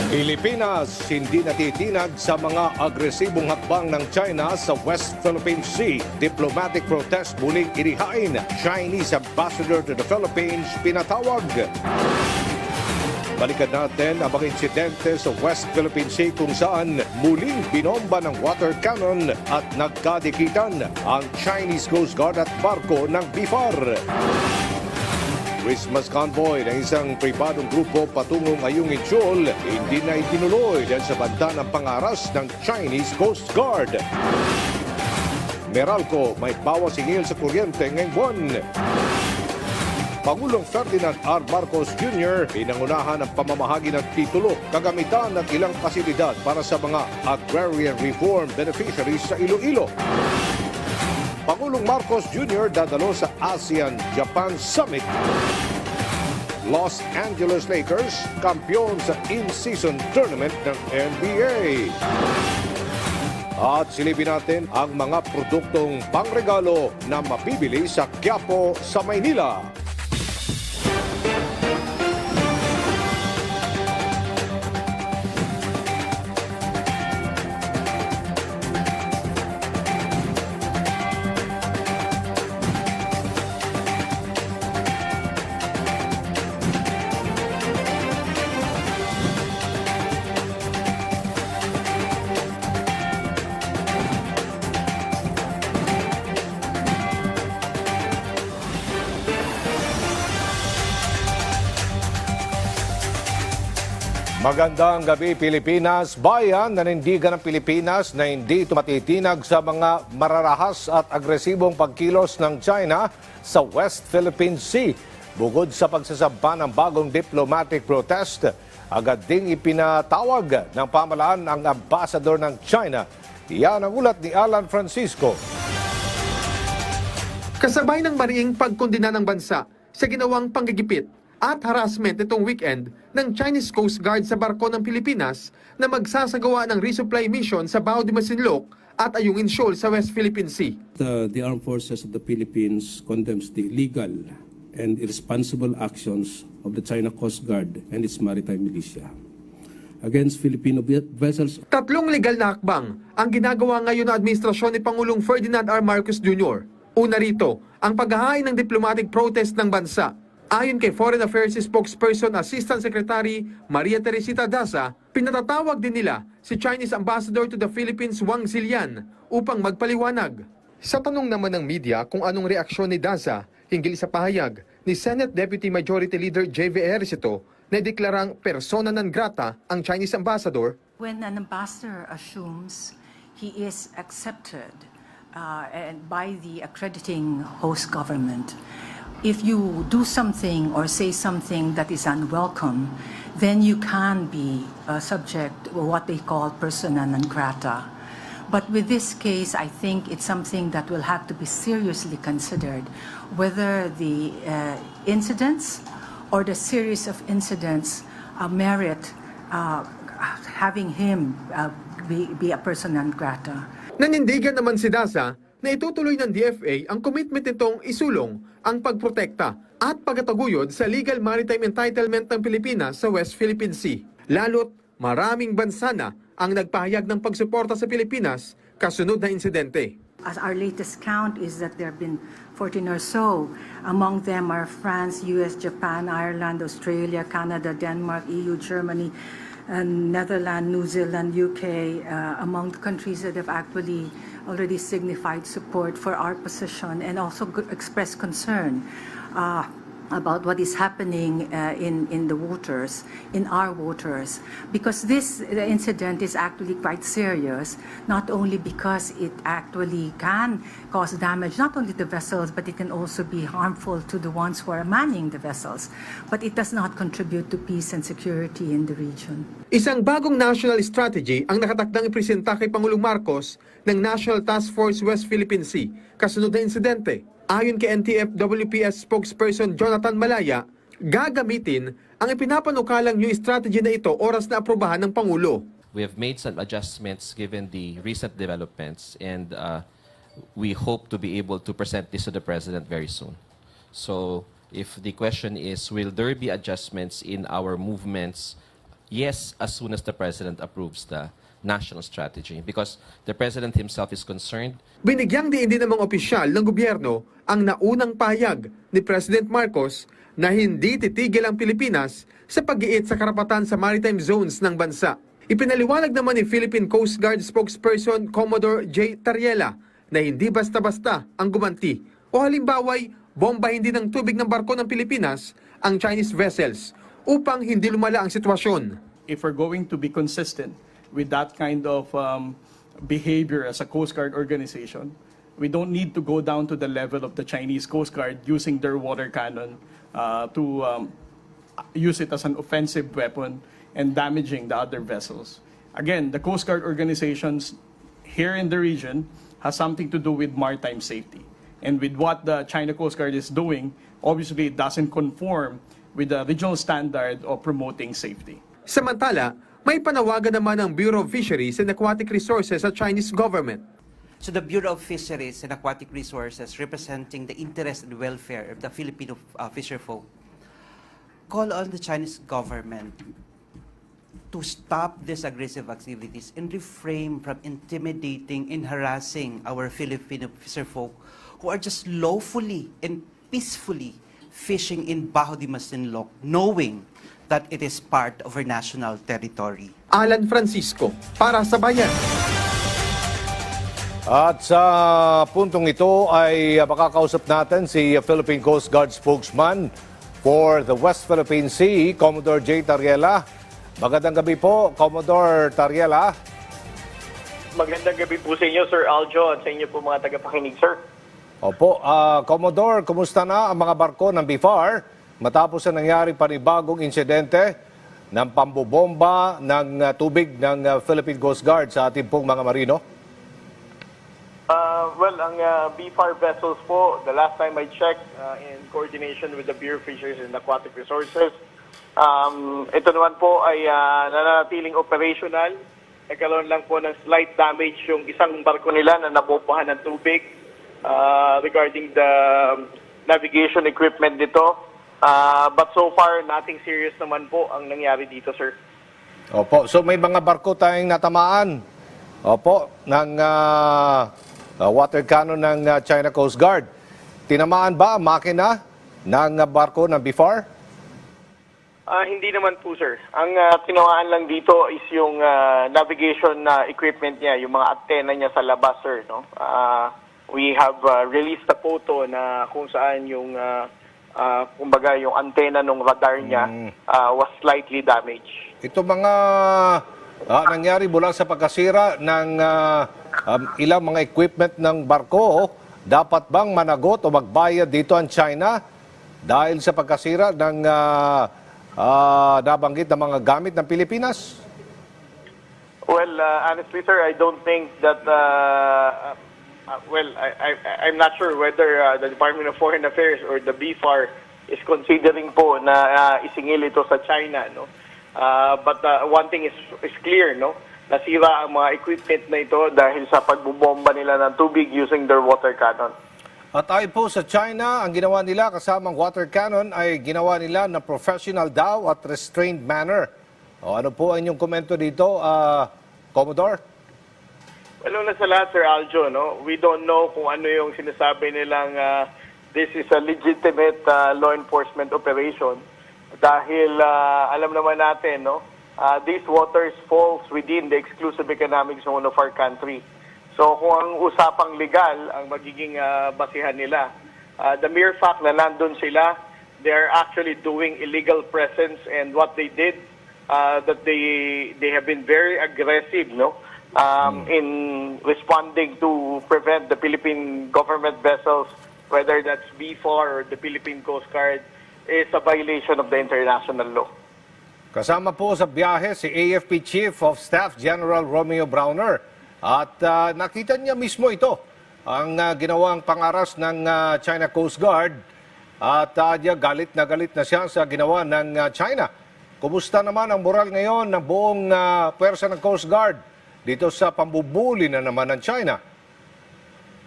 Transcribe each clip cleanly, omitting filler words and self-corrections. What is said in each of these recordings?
Pilipinas hindi natitinag sa mga agresibong hakbang ng China sa West Philippine Sea. Diplomatic protest muling inihain. Chinese ambassador to the Philippines pinatawag. Balikan natin ang mga insidente sa West Philippine Sea kung saan muling binomba ng water cannon at nagkadikitan ang Chinese Coast Guard at barko ng BIFAR. Christmas convoy ng isang pribadong grupo patungong Ayungin Shoal hindi na itinuloy dahil sa banta ng pangaras ng Chinese Coast Guard. Meralco may bawas singil sa kuryente ngayong buwan. Pangulong Ferdinand R. Marcos Jr. pinangunahan ang pamamahagi ng titulo, kagamitan ng ilang pasilidad para sa mga agrarian reform beneficiaries sa Iloilo. Pangulong Marcos Jr. dadalo sa ASEAN-Japan Summit. Los Angeles Lakers, kampiyon sa in-season tournament ng NBA. At silipin natin ang mga produktong pangregalo na mapibili sa Quiapo sa Maynila. Magandang gabi Pilipinas, bayan nanindigan ng Pilipinas na hindi tumatitinag sa mga mararahas at agresibong pagkilos ng China sa West Philippine Sea. Bukod sa pagsasamba ng bagong diplomatic protest, agad ding ipinatawag ng pamahalaan ang ambassador ng China. Yan ang ulat ni Alan Francisco. Kasabay ng mariing pagkondena ng bansa sa ginawang panggigipit at harassment itong weekend ng Chinese Coast Guard sa barko ng Pilipinas na magsasagawa ng resupply mission sa Bao de Masinloc at Ayungin Shoal sa West Philippine Sea. The Armed Forces of the Philippines condemns the illegal and irresponsible actions of the China Coast Guard and its maritime militia against Filipino vessels. Tatlong legal na hakbang ang ginagawa ngayon ng administrasyon ni Pangulong Ferdinand R. Marcos Jr. Una rito, ang paghahain ng diplomatic protest ng bansa. Ayon kay Foreign Affairs Spokesperson Assistant Secretary Maria Teresita Daza, pinatatawag din nila si Chinese Ambassador to the Philippines Wang Zilian upang magpaliwanag. Sa tanong naman ng media kung anong reaksyon ni Daza hinggil sa pahayag ni Senate Deputy Majority Leader J.V. Ejercito na deklarang persona non grata ang Chinese Ambassador. When an ambassador assumes he is accepted by the accrediting host government, if you do something or say something that is unwelcome, then you can be subject to what they call persona non grata. But with this case, I think it's something that will have to be seriously considered, whether the incidents or the series of incidents merit having him be a persona non grata. Nanindigan naman si Daza na itutuloy ng DFA ang commitment nitong isulong ang pagprotekta at pagtataguyod sa legal maritime entitlement ng Pilipinas sa West Philippine Sea. Lalo't maraming bansa na ang nagpahayag ng pagsuporta sa Pilipinas kasunod na insidente. As our latest count is that there have been 14 or so. Among them are France, US, Japan, Ireland, Australia, Canada, Denmark, EU, Germany, and Netherlands, New Zealand, UK, among the countries that have actually already signified support for our position and also expressed concern about what is happening in the waters, in our waters, because this incident is actually quite serious, not only because it actually can cause damage not only to vessels, but it can also be harmful to the ones who are manning the vessels, but it does not contribute to peace and security in the region. Isang bagong national strategy ang nakatakdang ipresenta kay Pangulong Marcos ng National Task Force West Philippine Sea kasunod na insidente. Ayon kay NTF-WPS spokesperson Jonathan Malaya, gagamitin ang ipinapanukalang new strategy na ito oras na aprobahan ng Pangulo. We have made some adjustments given the recent developments and we hope to be able to present this to the President very soon. So if the question is, will there be adjustments in our movements Yes, as soon as the President approves the national strategy, because the President himself is concerned. Binigyang diin din ng mga opisyal ng gobyerno ang naunang pahayag ni President Marcos na hindi titigil ang Pilipinas sa pag-iit sa karapatan sa maritime zones ng bansa. Ipinaliwanag naman ni Philippine Coast Guard spokesperson Commodore J. Tariela na hindi basta-basta ang gumanti o halimbawa'y bombahin din ng tubig ng barko ng Pilipinas ang Chinese vessels upang hindi lumala ang sitwasyon. If we're going to be consistent with that kind of behavior as a Coast Guard organization, we don't need to go down to the level of the Chinese Coast Guard using their water cannon to use it as an offensive weapon and damaging the other vessels. Again, the Coast Guard organizations here in the region has something to do with maritime safety. And with what the China Coast Guard is doing, obviously it doesn't conform with the regional standard of promoting safety. Samantala, may panawagan naman ng Bureau of Fisheries and Aquatic Resources sa Chinese government. So the Bureau of Fisheries and Aquatic Resources, representing the interest and welfare of the Filipino fisherfolk, call on the Chinese government to stop these aggressive activities and refrain from intimidating and harassing our Filipino fisherfolk who are just lawfully and peacefully fishing in Bajo de Masinloc, knowing that it is part of our national territory. Alan Francisco, para sa Bayan. At sa puntong ito ay makakausap natin si Philippine Coast Guard spokesman for the West Philippine Sea, Commodore J. Tariela. Magandang gabi po, Commodore Tariela. Magandang gabi po sa inyo, Sir Aljo, at sa inyo po mga tagapakinig, sir. Opo, Commodore, kumusta na ang mga barko ng BIFAR matapos ang nangyari panibagong insidente ng pambobomba ng tubig ng Philippine Coast Guard sa ating pong mga marino? Well, ang BFAR vessels po, the last time I checked, in coordination with the Bureau of Fisheries and Aquatic Resources, ito naman po ay nananatiling operational. Nagkaroon lang po ng slight damage yung isang barko nila na nabubuhan ng tubig regarding the navigation equipment dito. But so far, nothing serious naman po ang nangyari dito, sir. Opo, so may mga barko tayong natamaan. Opo, ng water cannon ng China Coast Guard. Tinamaan ba ang makina ng barko ng BIFAR? Hindi naman po, sir. Ang tinawaan lang dito is yung navigation equipment niya, yung mga antena niya sa labas, sir. No? We have released a photo na kung saan yung, kumbaga, yung antena ng radar niya was slightly damaged. Ito mga nangyari mula sa pagkasira ng ilang mga equipment ng barko, dapat bang managot o magbayad dito ang China dahil sa pagkasira ng nabanggit na mga gamit ng Pilipinas? Well, honestly, sir, I don't think that, I'm not sure whether the Department of Foreign Affairs or the BFAR is considering po na isingil ito sa China, no? But one thing is clear, no? Nasira ang mga equipment na ito dahil sa pagbubomba nila ng tubig using their water cannon. At ayon po sa China, ang ginawa nila kasamang water cannon ay ginawa nila na professional daw at restrained manner. O ano po ang inyong komento dito, Commodore? Well, una sa lahat, Sir Aljo, no? We don't know kung ano yung sinasabi nilang this is a legitimate law enforcement operation. Dahil alam naman natin, no? These waters falls within the exclusive economic zone of our country. So kung ang usapang legal ang magiging basihan nila, the mere fact na nandun sila, they are actually doing illegal presence, and what they did, that they have been very aggressive, no, in responding to prevent the Philippine government vessels, whether that's BFAR or the Philippine Coast Guard, is a violation of the international law. Kasama po sa biyahe si AFP Chief of Staff General Romeo Browner. At nakita niya mismo ito, ang ginawang pangaras ng China Coast Guard. At galit na siya sa ginawa ng China. Kumusta naman ang moral ngayon ng buong pwersa ng Coast Guard dito sa pambubuli na naman ng China?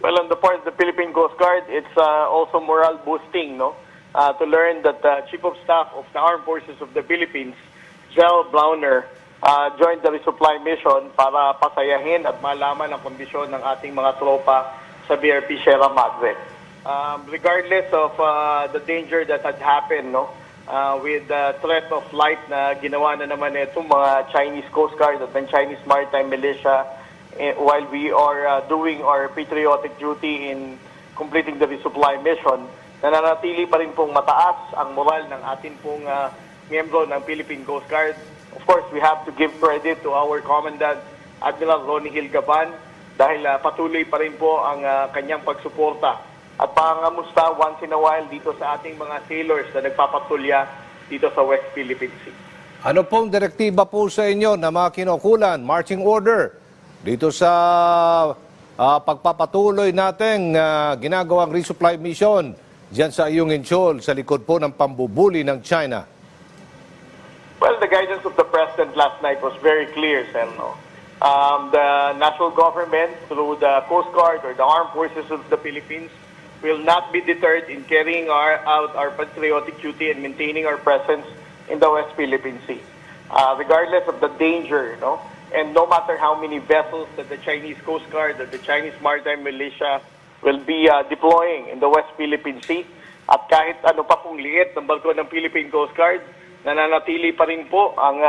Well, on the part of the Philippine Coast Guard, it's also morale boosting, no? To learn that the Chief of Staff of the Armed Forces of the Philippines General Blauner joined the resupply mission para pasayahin at malaman ang kondisyon ng ating mga tropa sa BRP Sierra Madre. Regardless of the danger that had happened, with the threat of life na ginawa na naman itong mga Chinese Coast Guard at ng Chinese Maritime Militia while we are doing our patriotic duty in completing the resupply mission, nananatili pa rin pong mataas ang moral ng atin pong miyembro ng Philippine Coast Guard. Of course, we have to give credit to our Commandant, Admiral Ronnie Hill Gaban, dahil patuloy pa rin po ang kanyang pagsuporta at pangamusta once in a while dito sa ating mga sailors na nagpapatulya dito sa West Philippine Sea. Ano pong direktiba po sa inyo na mga kinukulan, marching order, dito sa pagpapatuloy nating ginagawang resupply mission dyan sa iyong Inchol, sa likod po ng pambubuli ng China? Well, the guidance of the President last night was very clear, Senno. The national government, through the Coast Guard or the Armed Forces of the Philippines, will not be deterred in carrying out our patriotic duty and maintaining our presence in the West Philippine Sea. Regardless of the danger, and no matter how many vessels that the Chinese Coast Guard or the Chinese Maritime Militia will be deploying in the West Philippine Sea, at kahit ano pa pong liit ng barko ng Philippine Coast Guard, nananatili pa rin po ang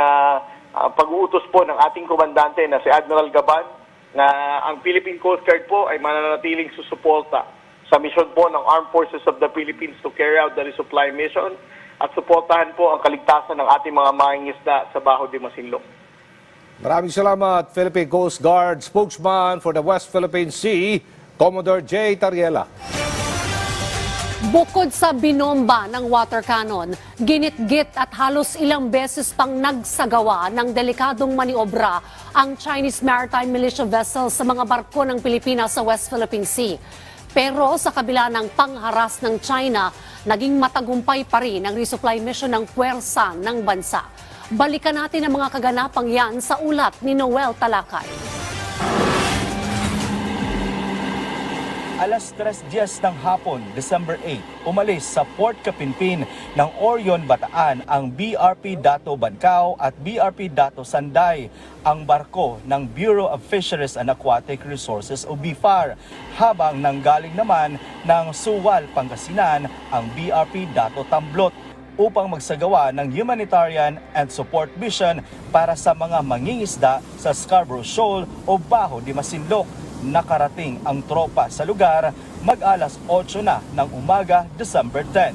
pag-uutos po ng ating komandante na si Admiral Gaban na ang Philippine Coast Guard po ay mananatiling susuporta sa mission po ng Armed Forces of the Philippines to carry out the resupply mission at suportahan po ang kaligtasan ng ating mga mangingisda sa Baho de Masinloc. Maraming salamat, Philippine Coast Guard spokesman for the West Philippine Sea, Commodore J. Tariela. Bukod sa binomba ng water cannon, ginit-git at halos ilang beses pang nagsagawa ng delikadong maniobra ang Chinese Maritime Militia vessels sa mga barko ng Pilipinas sa West Philippine Sea. Pero sa kabila ng pangharas ng China, naging matagumpay pa rin ang resupply mission ng puwersa ng bansa. Balikan natin ang mga kaganapang yan sa ulat ni Noel Talakay. Alas 3:10 ng hapon, December 8, umalis sa Port Kapinpin ng Orion, Bataan ang BRP Dato Bancao at BRP Dato Sanday, ang barko ng Bureau of Fisheries and Aquatic Resources o BFAR, habang nanggaling naman ng Suwal, Pangasinan ang BRP Dato Tamblot upang magsagawa ng humanitarian and support mission para sa mga mangingisda sa Scarborough Shoal o Baho de Masinloc. Nakarating ang tropa sa lugar mag-alas 8 na ng umaga, December 10.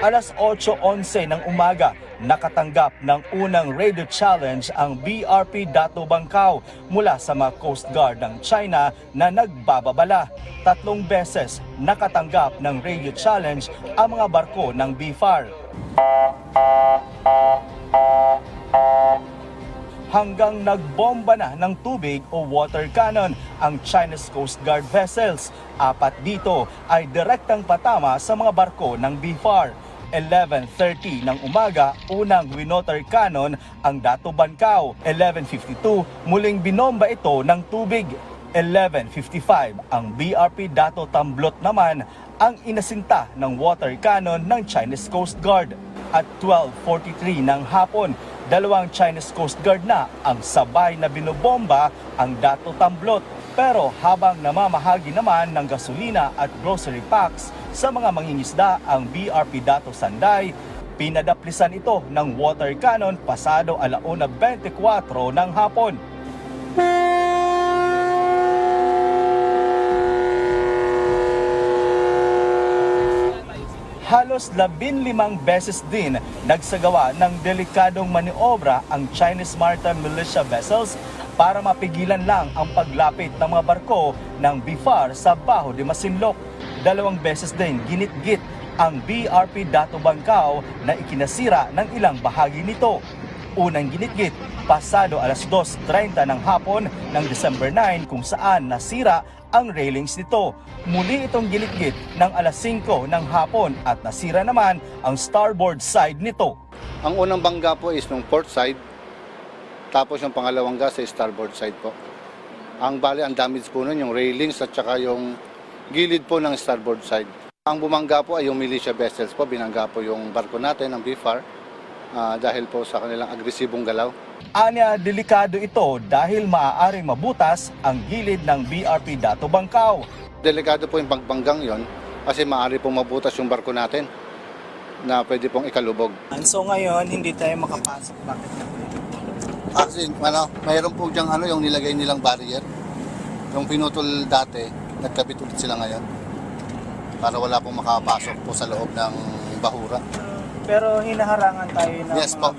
Alas 8:11 ng umaga, nakatanggap ng unang radio challenge ang BRP Dato Bancao mula sa mga Coast Guard ng China na nagbababala. 3 beses nakatanggap ng radio challenge ang mga barko ng BFAR. Hanggang nagbomba na ng tubig o water cannon ang Chinese Coast Guard vessels. 4 dito ay direktang patama sa mga barko ng BFAR. 11:30 ng umaga, unang winoter cannon ang Dato Bancao. 11:52, muling binomba ito ng tubig. 11:55, ang BRP Dato Tamblot naman ang inasinta ng water cannon ng Chinese Coast Guard. At 12:43 ng hapon, 2 Chinese Coast Guard na ang sabay na binobomba ang Dato Tamblot. Pero habang namamahagi naman ng gasolina at grocery packs sa mga mangingisda ang BRP Dato Sanday, pinadaplisan ito ng water cannon pasado 1:24 ng hapon. Halos 15 beses din nagsagawa ng delikadong maniobra ang Chinese Maritime Militia vessels para mapigilan lang ang paglapit ng mga barko ng BFAR sa Baho de Masinloc. 2 beses din ginit-git ang BRP Dato Bancao na ikinasira ng ilang bahagi nito. Unang ginit-git pasado alas 2:30 ng hapon ng December 9 kung saan nasira ang railings nito. Muli itong ginitgit ng alas 5 ng hapon at nasira naman ang starboard side nito. Ang unang bangga po is nung port side, tapos yung pangalawang gas sa starboard side po. Ang damage po nun yung railings at saka yung gilid po ng starboard side. Ang bumangga po ay yung militia vessels po. Binangga po yung barko natin, ang BFAR, dahil po sa kanilang agresibong galaw. Anya, delikado ito dahil maaaring mabutas ang gilid ng BRP Dato Bangkao. Delikado po yung pagbanggang yon kasi maaari pong mabutas yung barko natin na pwede pong ikalubog. So ngayon, hindi tayo makapasok. Bakit na po? Kasi mayroon po diyang yung nilagay nilang barrier. Yung pinutol dati, nagkabit ulit sila ngayon para wala pong makapasok po sa loob ng bahura. Pero hinaharangan tayo ng Yes po.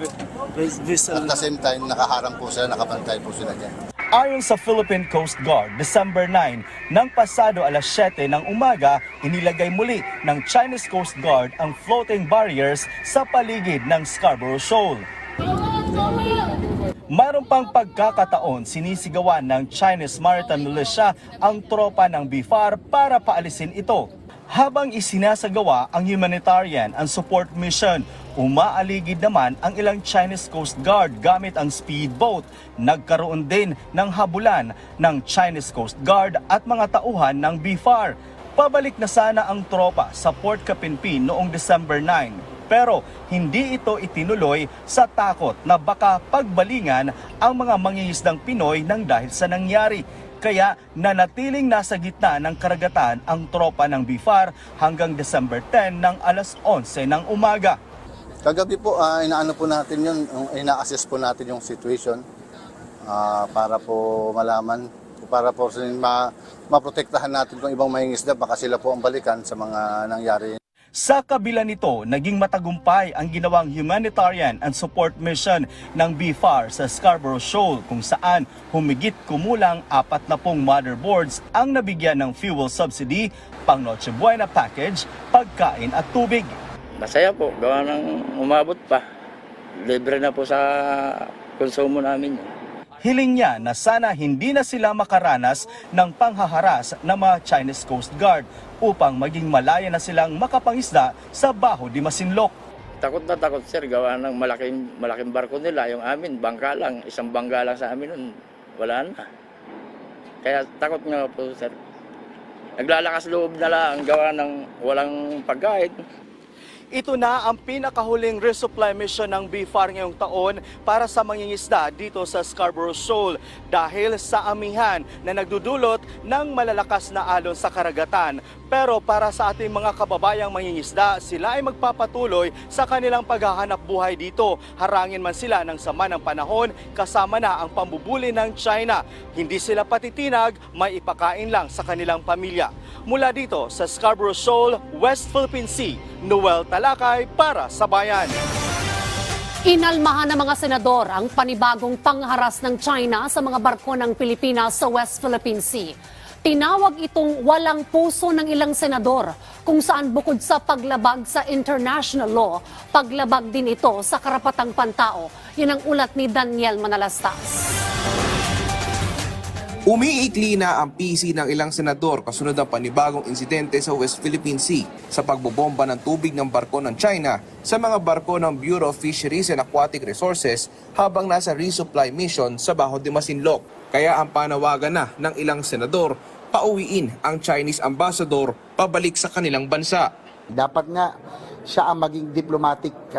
vessel. At the same time, nakaharang po sila, nakabantay po sila dyan. Ayon sa Philippine Coast Guard, December 9, nang pasado alas 7 ng umaga, inilagay muli ng Chinese Coast Guard ang floating barriers sa paligid ng Scarborough Shoal. Mayroon pang pagkakataon sinisigawan ng Chinese Maritime Militia ang tropa ng BFAR para paalisin ito. Habang isinasagawa ang humanitarian and support mission, umaaligid naman ang ilang Chinese Coast Guard gamit ang speedboat. Nagkaroon din ng habulan ng Chinese Coast Guard at mga tauhan ng BFAR. Pabalik na sana ang tropa sa Port Capinpin noong December 9. Pero hindi ito itinuloy sa takot na baka pagbalingan ang mga mangingisdang Pinoy nang dahil sa nangyari. Kaya nanatiling nasa gitna ng karagatan ang tropa ng BFAR hanggang December 10 ng alas 11 ng umaga. Kagabi po, inaano po natin yun, ina-assess po natin yung situation para po malaman, para po maprotektahan natin kung ibang mangingisda, baka sila po ang balikan sa mga nangyari. Sa kabila nito, naging matagumpay ang ginawang humanitarian and support mission ng BFAR sa Scarborough Shoal kung saan humigit kumulang 40 motherboards ang nabigyan ng fuel subsidy, pang Noche Buena package, pagkain at tubig. Masaya po, gawa ng umabot pa. Libre na po sa konsumo namin yun. Hiling niya na sana hindi na sila makaranas ng panghaharas ng mga Chinese Coast Guard upang maging malaya na silang makapangisda sa Baho de Masinloc. Takot na takot sir, gawa ng malaking barko nila. Yung amin, bangka lang. Isang bangka lang sa amin nun, wala na. Kaya takot nga po sir. Naglalakas loob na lang, gawa ng walang pagkain. Ito na ang pinakahuling resupply mission ng BFAR ngayong taon para sa mangingisda dito sa Scarborough Shoal dahil sa amihan na nagdudulot ng malalakas na alon sa karagatan. Pero para sa ating mga kababayang mangingisda, sila ay magpapatuloy sa kanilang paghahanap buhay dito. Harangin man sila ng sama ng panahon, kasama na ang pambubuli ng China. Hindi sila patitinag, may ipakain lang sa kanilang pamilya. Mula dito sa Scarborough Shoal, West Philippine Sea, Noel Talakay para sa Bayan. Inalmahan ng mga senador ang panibagong pangharas ng China sa mga barko ng Pilipinas sa West Philippine Sea. Tinawag itong walang puso ng ilang senador kung saan bukod sa paglabag sa international law, paglabag din ito sa karapatang pantao. Yan ang ulat ni Daniel Manalastas. Umiikli na ang PC ng ilang senador kasunod ng panibagong insidente sa West Philippine Sea sa pagbobomba ng tubig ng barko ng China sa mga barko ng Bureau of Fisheries and Aquatic Resources habang nasa resupply mission sa Baho de Masinloc. Kaya ang panawagan na ng ilang senador, pauwiin ang Chinese ambassador pabalik sa kanilang bansa. Dapat nga siya ang maging diplomatic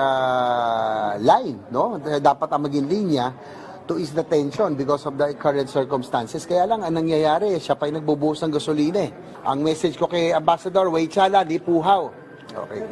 line, no? Dapat ang maging linya to ease the tension because of the current circumstances. Kaya lang, ang nangyayari, siya pa yung nagbubuhos ng gasolina. Ang message ko kay Ambassador, wait sala, di puhaw. Okay.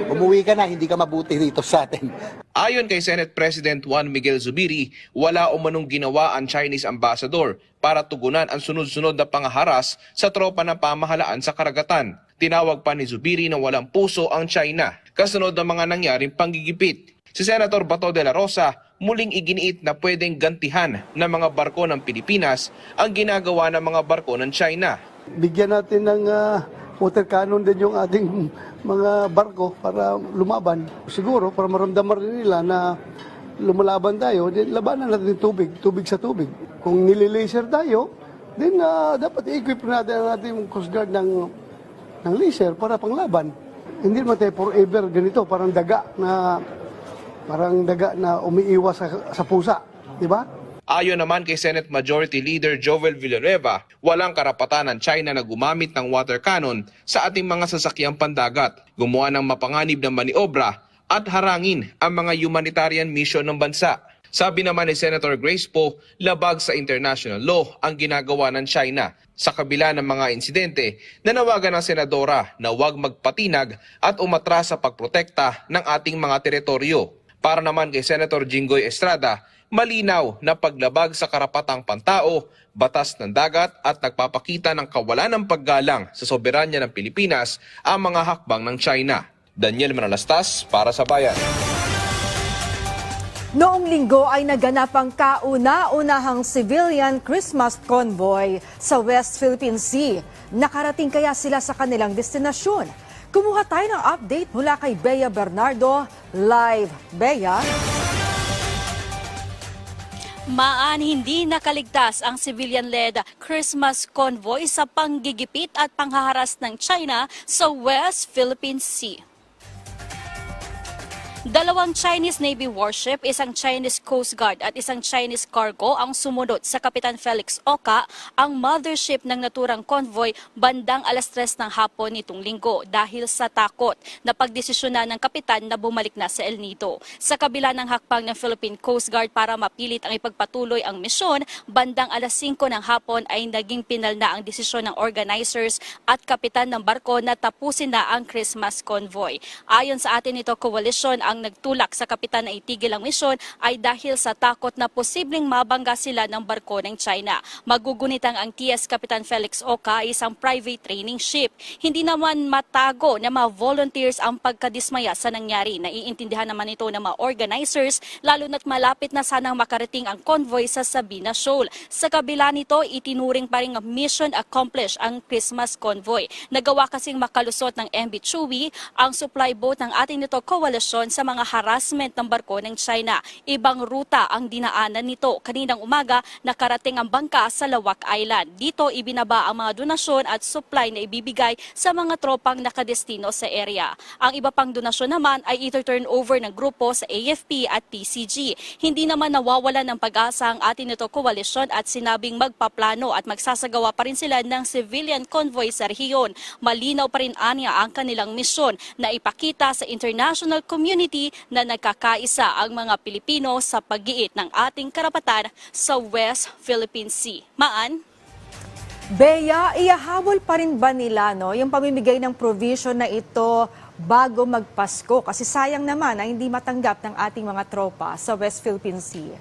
Umuwi ka na, hindi ka mabuti dito sa atin. Ayon kay Senate President Juan Miguel Zubiri, wala umanong ginawa ang Chinese ambassador para tugunan ang sunod-sunod na pangaharas sa tropa ng pamahalaan sa karagatan. Tinawag pa ni Zubiri na walang puso ang China kasunod ng mga nangyaring panggigipit. Si Senator Bato de la Rosa muling iginiit na pwedeng gantihan ng mga barko ng Pilipinas ang ginagawa ng mga barko ng China. Bigyan natin ng water cannon din yung ating mga barko para lumaban. Siguro, para maramdaman rin nila na lumalaban tayo, labanan natin tubig sa tubig. Kung nililaser tayo, then dapat i-equip natin ang ating Coast Guard ng laser para panglaban. Hindi naman tayo forever ganito, parang daga na umiiwas sa pusa, di ba? Ayon naman kay Senate Majority Leader Jovel Villanueva, walang karapatan ng China na gumamit ng water cannon sa ating mga sasakyang pandagat, gumawa ng mapanganib na maniobra at harangin ang mga humanitarian mission ng bansa. Sabi naman ni Senator Grace Poe, labag sa international law ang ginagawa ng China sa kabila ng mga insidente. Nanawagan ng senadora na huwag magpatinag at umatras sa pagprotekta ng ating mga teritoryo. Para naman kay Senator Jinggoy Estrada, malinaw na paglabag sa karapatang pantao, batas ng dagat at nagpapakita ng kawalan ng paggalang sa soberanya ng Pilipinas ang mga hakbang ng China. Daniel Manalastas para sa Bayan. Noong linggo ay naganap ang kauna-unahang civilian Christmas convoy sa West Philippine Sea. Nakarating kaya sila sa kanilang destinasyon? Kumuha tayo ng update mula kay Bea Bernardo. Live, Bea. Hindi nakaligtas ang civilian-led Christmas convoy sa panggigipit at panghaharas ng China sa West Philippine Sea. Dalawang Chinese Navy warship, isang Chinese Coast Guard at isang Chinese cargo ang sumunod sa Kapitan Felix Oca, ang mothership ng naturang convoy bandang 3:00 ng hapon nitong linggo dahil sa takot na pagdesisyonan ng kapitan na bumalik na sa El Nido. Sa kabila ng hakbang ng Philippine Coast Guard para mapilit ang ipagpatuloy ang misyon, bandang 5:00 ng hapon ay naging pinal na ang desisyon ng organizers at kapitan ng barko na tapusin na ang Christmas convoy. Ayon sa atin ito, coalition ang nagtulak sa kapitan na itigil ang misyon ay dahil sa takot na posibleng mabangga sila ng barko ng China. Magugunitang ang TS Kapitan Felix Oca ay isang private training ship. Hindi naman matago na mga volunteers ang pagkadismaya sa nangyari. Naiintindihan naman ito ng mga organizers, lalo na't malapit na sanang makarating ang convoy sa Sabina Shoal. Sa kabila nito, itinuring pa rin mission accomplished ang Christmas convoy. Nagawa kasing makalusot ng MV Chewy ang supply boat ng ating nito coalition sa mga harassment ng barko ng China. Ibang ruta ang dinaanan nito. Kaninang umaga, nakarating ang bangka sa Lawak Island. Dito, ibinaba ang mga donasyon at supply na ibibigay sa mga tropang nakadestino sa area. Ang iba pang donasyon naman ay ito-turn over ng grupo sa AFP at PCG. Hindi naman nawawala ng pag-asa ang atin nito coalition at sinabing magpaplano at magsasagawa pa rin sila ng civilian convoy sa rehiyon. Malinaw pa rin anya ang kanilang misyon na ipakita sa international community na nagkakaisa ang mga Pilipino sa pag-iit ng ating karapatan sa West Philippine Sea. Maan? Bea, ihahabol pa rin ba nila yung pamimigay ng provision na ito bago magpasko? Kasi sayang naman na hindi matanggap ng ating mga tropa sa West Philippine Sea.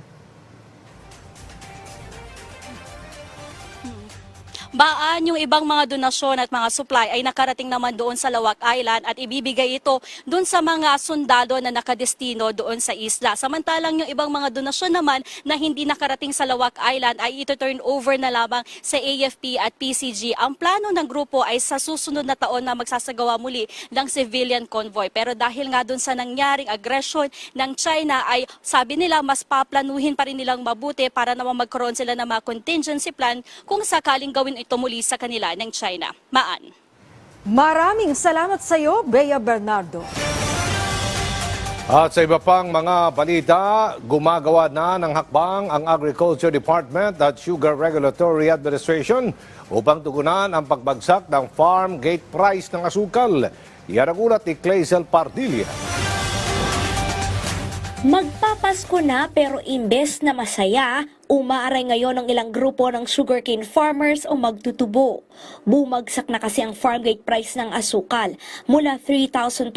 Baan yung ibang mga donasyon at mga supply ay nakarating naman doon sa Lawak Island at ibibigay ito doon sa mga sundalo na nakadestino doon sa isla. Samantalang yung ibang mga donasyon naman na hindi nakarating sa Lawak Island ay ito-turn over na lamang sa AFP at PCG. Ang plano ng grupo ay sa susunod na taon na magsasagawa muli ng civilian convoy. Pero dahil nga doon sa nangyaring aggression ng China ay sabi nila mas paplanuhin pa rin nilang mabuti para naman magkaroon sila ng mga contingency plan kung sakaling gawin ito muli sa kanila ng China. Maan. Maraming salamat sa iyo, Bea Bernardo. At sa iba pang mga balita, gumagawa na ng hakbang ang Agriculture Department at Sugar Regulatory Administration upang tugunan ang pagbagsak ng farm gate price ng asukal. Yan ang ulat ni Clazel Pardilla. Magpapasko na pero imbes na masaya, umaaray ngayon ang ilang grupo ng sugarcane farmers o magtutubo. Bumagsak na kasi ang farm gate price ng asukal. Mula 3,200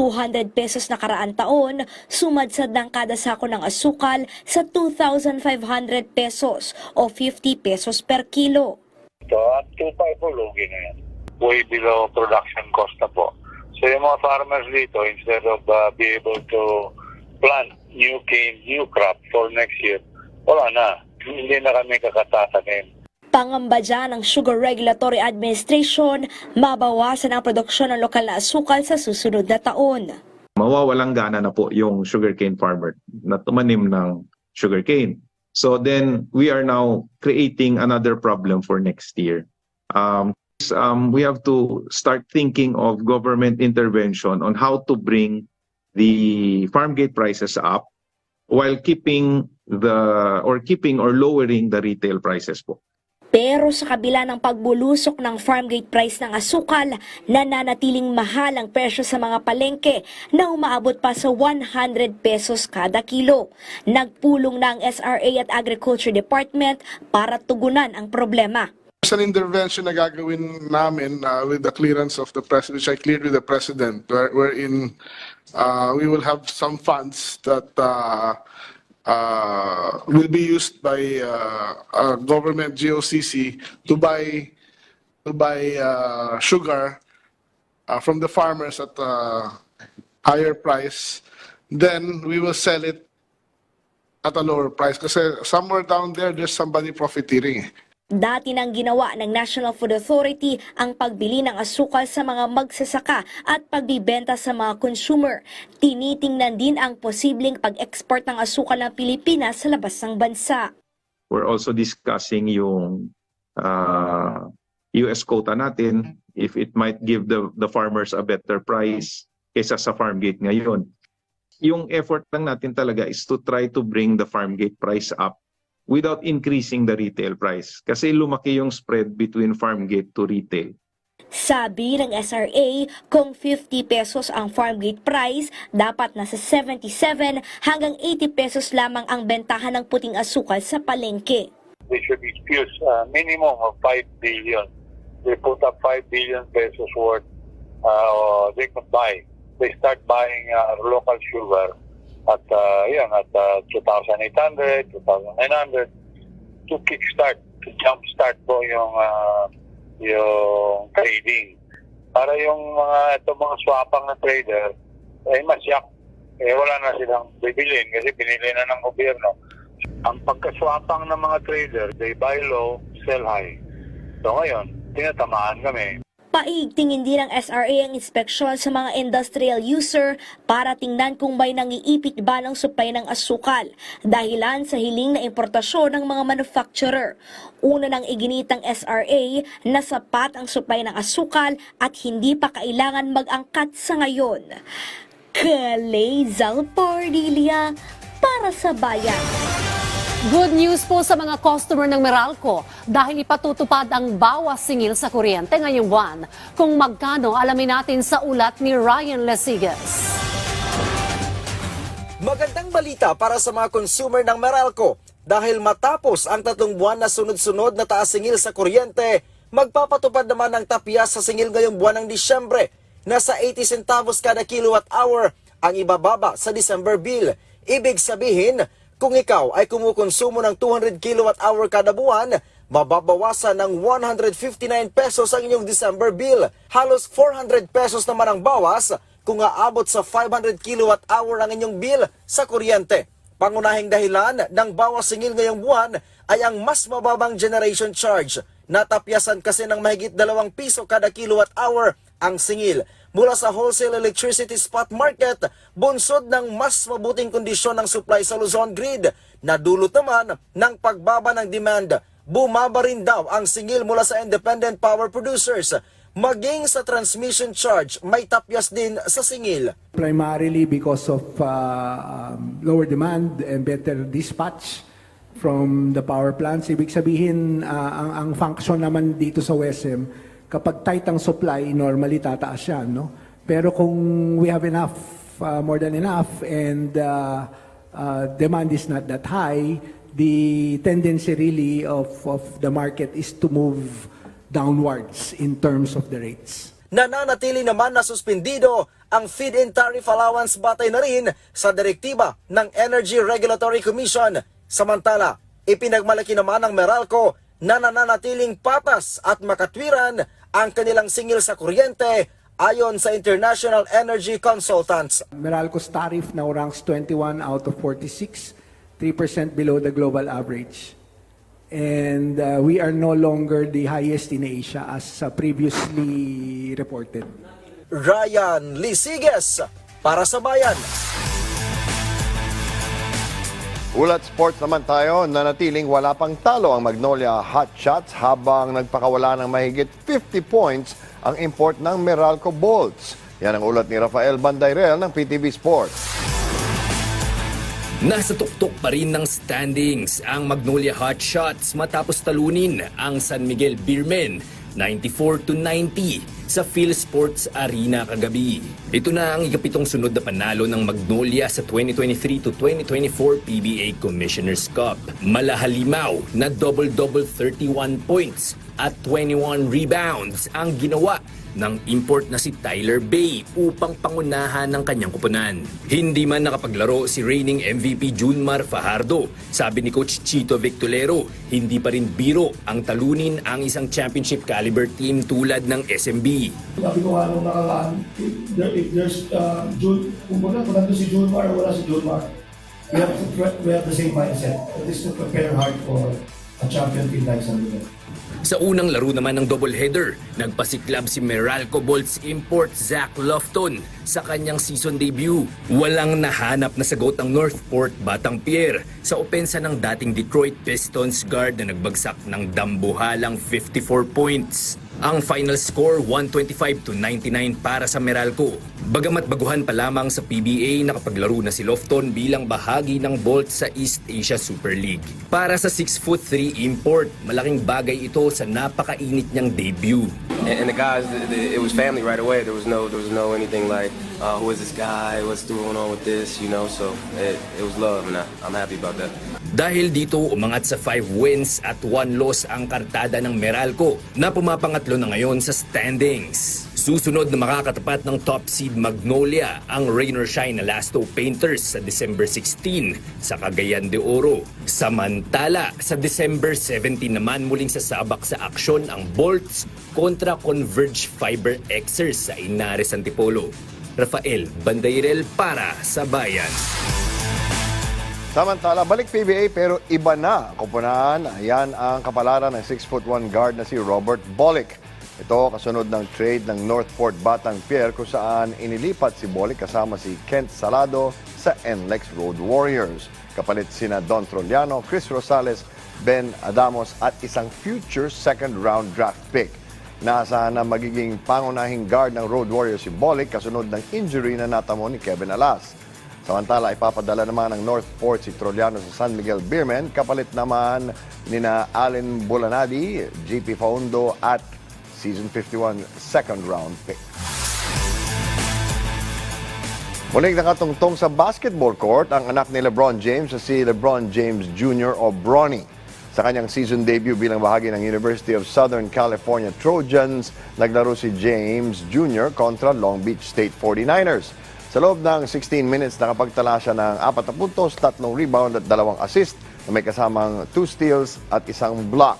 pesos na karaan taon, sumadsad ng kada sako ng asukal sa 2,500 pesos o 50 pesos per kilo. So at 2.5 po, lugi na yan. Way below production cost na po. So yung mga farmers dito, instead of be able to plant new cane, new crop for next year, wala na. Hindi na kami kakatatanim. Pangamba dyan ng Sugar Regulatory Administration, mabawasan ang produksyon ng lokal na asukal sa susunod na taon. Mawawalang gana na po yung sugarcane farmer na tumanim ng sugarcane. So then we are now creating another problem for next year. We have to start thinking of government intervention on how to bring the farm gate prices up while keeping or lowering the retail prices po. Pero sa kabila ng pagbulusok ng farm gate price ng asukal, nananatiling mahal ang presyo sa mga palengke na umaabot pa sa 100 pesos kada kilo. Nagpulong na ang SRA at Agriculture Department para tugunan ang problema. There's an intervention na gagawin namin with the clearance of the President, which I cleared with the President, wherein we will have some funds that will be used by government GOCC to buy sugar from the farmers at a higher price. Then we will sell it at a lower price kasi somewhere down there's somebody profiteering. Dati nang ginawa ng National Food Authority ang pagbili ng asukal sa mga magsasaka at pagbibenta sa mga consumer. Tinitingnan din ang posibleng pag-export ng asukal ng Pilipinas sa labas ng bansa. We're also discussing yung US quota natin, if it might give the farmers a better price kaysa sa farm gate ngayon. Yung effort lang natin talaga is to try to bring the farm gate price up without increasing the retail price. Kasi lumaki yung spread between farm gate to retail. Sabi ng SRA, kung 50 pesos ang farm gate price, dapat nasa 77 hanggang 80 pesos lamang ang bentahan ng puting asukal sa palengke. They should excuse a minimum of 5 billion. They put up 5 billion pesos worth they could buy. They start buying local sugar at 2,800, 2,900 to kickstart, to jumpstart po yung trading. Para yung mga swapang na trader ay masyak. Wala na silang bibilin kasi binili na ng gobyerno. Ang pagkaswapang ng mga trader, they buy low, sell high. So ngayon, tinatamaan kami. Paigtingin din ng SRA ang inspeksyon sa mga industrial user para tingnan kung may nangiipit ba ng supply ng asukal dahilan sa hiling na importasyon ng mga manufacturer. Una nang iginitang SRA na sapat ang supply ng asukal at hindi pa kailangan mag-angkat sa ngayon. Kalay Zalpardilia para sa Bayan. Good news po sa mga customer ng Meralco dahil ipatutupad ang bawas singil sa kuryente ngayong buwan. Kung magkano, alamin natin sa ulat ni Ryan Lesigas. Magandang balita para sa mga consumer ng Meralco dahil matapos ang 3 buwan na sunod-sunod na taas singil sa kuryente, magpapatupad naman ng tapyas sa singil ngayong buwan ng Disyembre. Nasa 80 centavos kada kilowatt hour ang ibababa sa December bill. Ibig sabihin, kung ikaw ay kumukonsumo ng 200 kWh kada buwan, mababawasan ng 159 pesos ang inyong December bill. Halos 400 pesos naman ang bawas kung aabot sa 500 kWh ang inyong bill sa kuryente. Pangunahing dahilan ng bawas singil ngayong buwan ay ang mas mababang generation charge. Natapyasan kasi ng mahigit 2 piso kada kilowatt hour ang singil. Mula sa wholesale electricity spot market, bunsod ng mas mabuting kondisyon ng supply sa Luzon grid, nadulot naman ng pagbaba ng demand. Bumaba rin daw ang singil mula sa independent power producers. Maging sa transmission charge, may tapyas din sa singil. Primarily because of lower demand and better dispatch from the power plants. Ibig sabihin, ang function naman dito sa WESM, kapag tight ang supply, normally tataas yan, no? Pero kung we have enough, more than enough, and demand is not that high, the tendency really of the market is to move downwards in terms of the rates. Nananatili naman na suspendido ang feed-in tariff allowance batay na rin sa direktiba ng Energy Regulatory Commission. Samantala, ipinagmalaki naman ng Meralco na nananatiling patas at makatwiran ang kanilang singil sa kuryente ayon sa International Energy Consultants. Meralco's tariff now ranks 21 out of 46, 3% below the global average. And we are no longer the highest in Asia as previously reported. Ryan Lesigas para sa Bayan. Ulat sports naman tayo, nanatiling wala pang talo ang Magnolia Hotshots habang nagpakawala ng mahigit 50 points ang import ng Meralco Bolts. Yan ang ulat ni Rafael Bandayrel ng PTV Sports. Nasa tuktok pa rin ng standings ang Magnolia Hotshots matapos talunin ang San Miguel Beermen 94-90 sa PhilSports Arena kagabi. Ito na ang ikapitong sunod na panalo ng Magnolia sa 2023-2024 PBA Commissioner's Cup. Malahalimaw na double-double 31 points at 21 rebounds ang ginawa ng import na si Tyler Bay upang pangunahan ng kanyang kupunan. Hindi man nakapaglaro si reigning MVP Junmar Fajardo. Sabi ni Coach Chito Victolero, hindi pa rin biro ang talunin ang isang championship caliber team tulad ng SMB. Sabi ko nga nung nakaraan, if there's kung nandun si Junmar o wala si Junmar, we have the same mindset. That is to prepare hard for a champion team like San Miguel. Sa unang laro naman ng doubleheader, nagpasiklab si Meralco Bolts import Zach Lofton sa kanyang season debut. Walang nahanap na sagot ang Northport Batang Pier sa opensa ng dating Detroit Pistons guard na nagbagsak ng dambuhalang 54 points. Ang final score 125-99 para sa Meralco. Bagamat baguhan pa lamang sa PBA, nakapaglaro na si Lofton bilang bahagi ng Bolts sa East Asia Super League. Para sa 6'3" import, malaking bagay ito sa napakainit niyang debut. And the guys, it was family right away. There was no anything like, who is this guy? What's going on with this? You know, so it was love, and I'm happy about that. Dahil dito, umangat sa 5 wins at 1 loss ang kartada ng Meralco na pumapangatlo na ngayon sa standings. Susunod na makakatapat ng top seed Magnolia ang rain or shine na Lasto Painters sa December 16 sa Cagayan de Oro. Samantala, sa December 17 naman muling sasabak sa aksyon ang Bolts kontra Converge Fiber Xers sa Inares Antipolo. Rafael Bandairel para sa Bayan. Samantala, balik PBA pero iba na ang kupunan. Ayan ang kapalaran ng 6'1" guard na si Robert Bolick. Ito kasunod ng trade ng Northport Batang Pier kung saan inilipat si Bolick kasama si Kent Salado sa NLEX Road Warriors. Kapalit sina Don Troliano, Chris Rosales, Ben Adamos at isang future second-round draft pick. Naasahan na magiging pangunahing guard ng Road Warriors si Bolick kasunod ng injury na natamo ni Kevin Alas. Samantala, ipapadala naman ng Northport si Troliano sa San Miguel Beermen. Kapalit naman nina Allen Bulanadi, GP Faundo at Season 51 second-round pick. Muling nakatungtong sa basketball court ang anak ni LeBron James na si LeBron James Jr. o Bronny. Sa kanyang season debut bilang bahagi ng University of Southern California Trojans, naglaro si James Jr. kontra Long Beach State 49ers. Sa loob ng 16 minutes, nakapagtala siya ng 4 puntos, 3 rebound at 2 assist na may kasamang 2 steals at 1 block.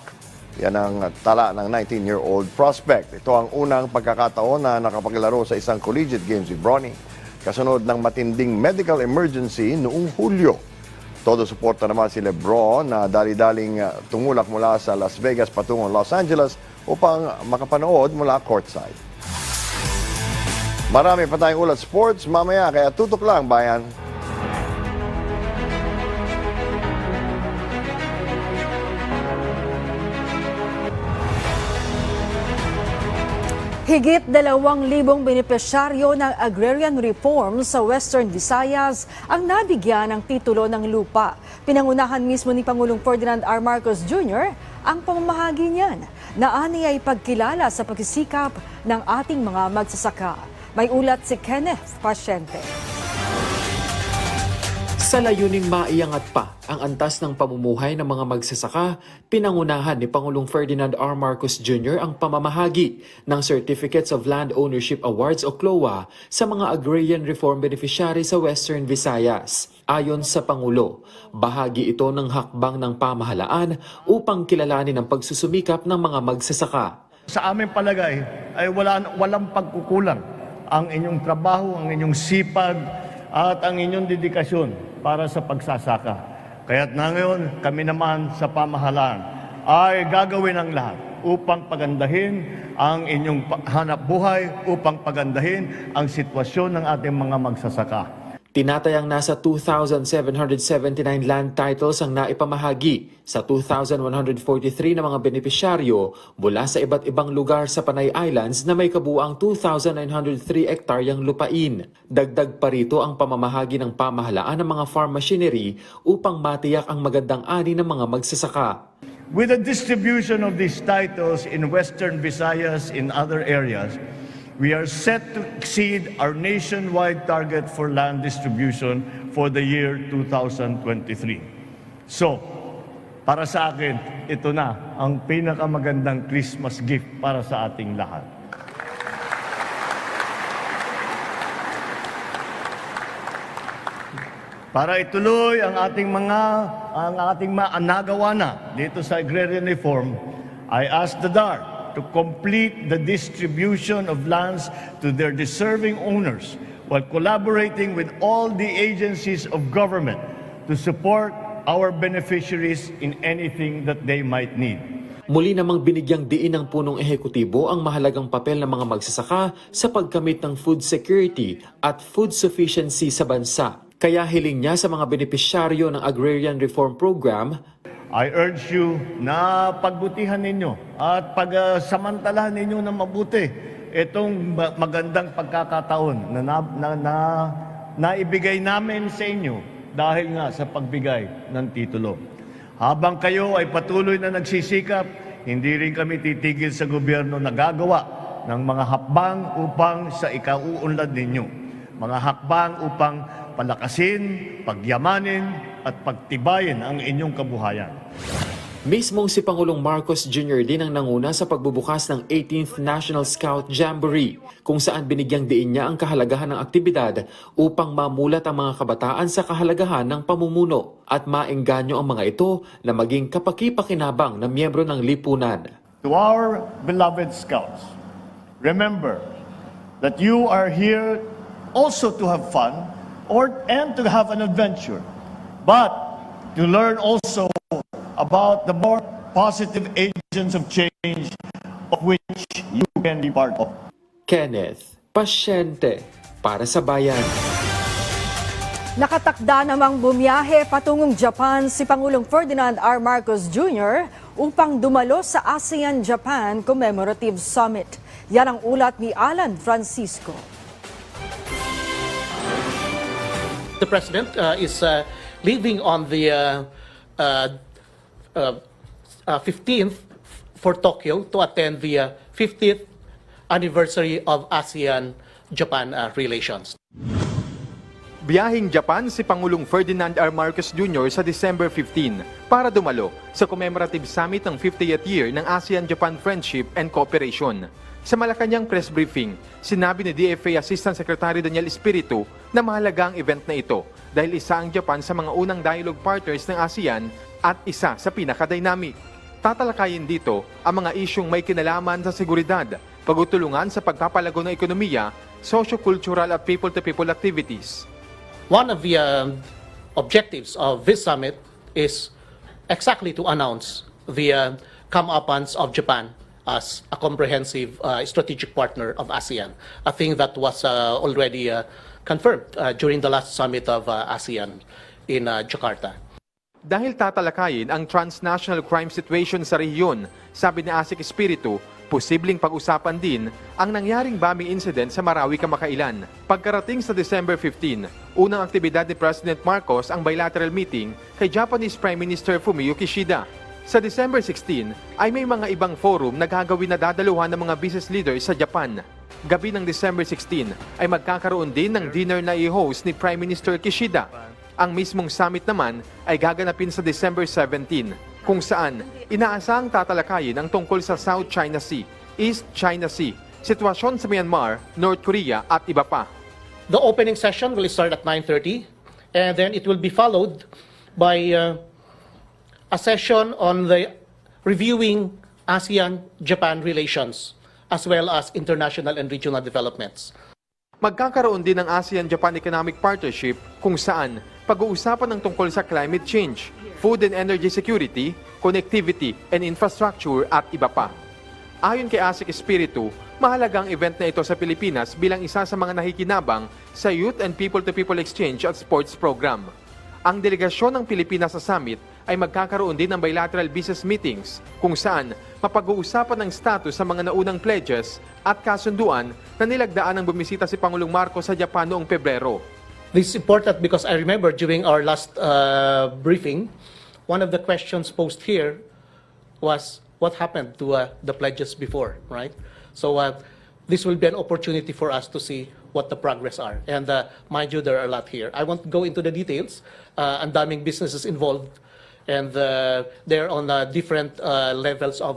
Yan ang tala ng 19-year-old prospect. Ito ang unang pagkakataon na nakapaglaro sa isang collegiate game si Bronny. Kasunod ng matinding medical emergency noong Hulyo. Todo suporta naman si LeBron na dali-daling tumulak mula sa Las Vegas patungong Los Angeles upang makapanood mula courtside. Marami pa tayong ulat sports mamaya, kaya tutok lang, bayan. Higit 2,000 benepisyaryo ng agrarian reform sa Western Visayas ang nabigyan ng titulo ng lupa. Pinangunahan mismo ni Pangulong Ferdinand R. Marcos Jr. ang pamamahagi niyan na aniyay pagkilala sa pagsisikap ng ating mga magsasaka. May ulat si Kenneth Pasyente. Sa layuning maiangat pa ang antas ng pamumuhay ng mga magsasaka, pinangunahan ni Pangulong Ferdinand R. Marcos Jr. ang pamamahagi ng Certificates of Land Ownership Awards o CLOA sa mga agrarian reform beneficiaries sa Western Visayas. Ayon sa Pangulo, bahagi ito ng hakbang ng pamahalaan upang kilalanin ang pagsusumikap ng mga magsasaka. Sa aming palagay ay walang pagkukulang ang inyong trabaho, ang inyong sipag at ang inyong dedikasyon para sa pagsasaka. Kaya't na ngayon, kami naman sa pamahalaan ay gagawin ang lahat upang pagandahin ang inyong hanap buhay, upang pagandahin ang sitwasyon ng ating mga magsasaka. Tinatayang nasa 2,779 land titles ang naipamahagi sa 2,143 na mga benepisyaryo mula sa iba't ibang lugar sa Panay Islands na may kabuuang 2,903 hektaryang lupain. Dagdag pa rito ang pamamahagi ng pamahalaan ng mga farm machinery upang matiyak ang magandang ani ng mga magsasaka. With the distribution of these titles in Western Visayas in other areas, we are set to exceed our nationwide target for land distribution for the year 2023. So, para sa akin, ito na ang pinakamagandang Christmas gift para sa ating lahat. Para ituloy ang ating nagawa na dito sa agrarian reform, I ask the DAR to complete the distribution of lands to their deserving owners while collaborating with all the agencies of government to support our beneficiaries in anything that they might need. Muli namang binigyang diin ng punong ehekutibo ang mahalagang papel ng mga magsasaka sa pagkamit ng food security at food sufficiency sa bansa. Kaya hiling niya sa mga benepisyaryo ng Agrarian Reform Program, I urge you na pagbutihan ninyo at pagsamantalahan ninyo na mabuti itong magandang pagkakataon na naibigay namin sa inyo dahil nga sa pagbigay ng titulo. Habang kayo ay patuloy na nagsisikap, hindi rin kami titigil sa gobyerno na gagawa ng mga hakbang upang sa ikauunlad ninyo. Mga hakbang upang palakasin, pagyamanin, at pagtibayin ang inyong kabuhayan. Mismong si Pangulong Marcos Jr. din ang nanguna sa pagbubukas ng 18th National Scout Jamboree, kung saan binigyang diin niya ang kahalagahan ng aktibidad upang mamulat ang mga kabataan sa kahalagahan ng pamumuno at maengganyo ang mga ito na maging kapaki-pakinabang na miyembro ng lipunan. To our beloved Scouts, remember that you are here also to have fun and to have an adventure, but to learn also about the more positive agents of change of which you can be part of. Kenneth Pasyente, para sa Bayan. Nakatakda namang bumiyahe patungong Japan si Pangulong Ferdinand R. Marcos Jr. upang dumalo sa ASEAN-Japan Commemorative Summit. Yan ang ulat ni Alan Francisco. The President is leaving on the 15th for Tokyo to attend the 50th anniversary of ASEAN-Japan relations. Biyahing Japan si Pangulong Ferdinand R. Marcos Jr. sa December 15 para dumalo sa commemorative summit ng 50th year ng ASEAN-Japan Friendship and Cooperation. Sa Malacanang press briefing, sinabi ni DFA Assistant Secretary Daniel Espiritu na mahalaga ang event na ito dahil isa ang Japan sa mga unang dialogue partners ng ASEAN at isa sa pinaka-dynamic. Tatalakayin dito ang mga isyung may kinalaman sa seguridad, pagtutulungan sa pagpapalago ng ekonomiya, socio-cultural at people-to-people activities. One of the objectives of this summit is exactly to announce the come-upance of Japan as a comprehensive strategic partner of ASEAN, a thing that was already confirmed during the last summit of ASEAN in Jakarta. Dahil tatalakayin ang transnational crime situation sa rehiyon, sabi ni ASEC Espiritu, posibleng pag-usapan din ang nangyaring bombing incident sa Marawi kamakailan. Pagkarating sa December 15, unang aktibidad ni President Marcos ang bilateral meeting kay Japanese Prime Minister Fumio Kishida. Sa December 16 ay may mga ibang forum na gagawin na dadaluhan ng mga business leaders sa Japan. Gabi ng December 16 ay magkakaroon din ng dinner na i-host ni Prime Minister Kishida. Ang mismong summit naman ay gaganapin sa December 17, kung saan inaasahang tatalakayin ang tungkol sa South China Sea, East China Sea, sitwasyon sa Myanmar, North Korea at iba pa. The opening session will start at 9:30 and then it will be followed by a session on the reviewing ASEAN-Japan relations as well as international and regional developments. Magkakaroon din ng ASEAN-Japan Economic Partnership kung saan pag-uusapan ng tungkol sa climate change, food and energy security, connectivity and infrastructure at iba pa. Ayon kay Asik Espiritu, mahalagang event na ito sa Pilipinas bilang isa sa mga nakikinabang sa Youth and People-to-People Exchange at Sports Program. Ang delegasyon ng Pilipinas sa summit ay magkakaroon din ng bilateral business meetings kung saan mapag-uusapan ng status sa mga naunang pledges at kasunduan na nilagdaan ng bumisita si Pangulong Marcos sa Japan noong Pebrero. This is important because I remember during our last briefing, one of the questions posed here was what happened to the pledges before, right? So this will be an opportunity for us to see what the progress are. And mind you, there are a lot here. I won't go into the details. Ang daming businesses involved, and they're on different levels of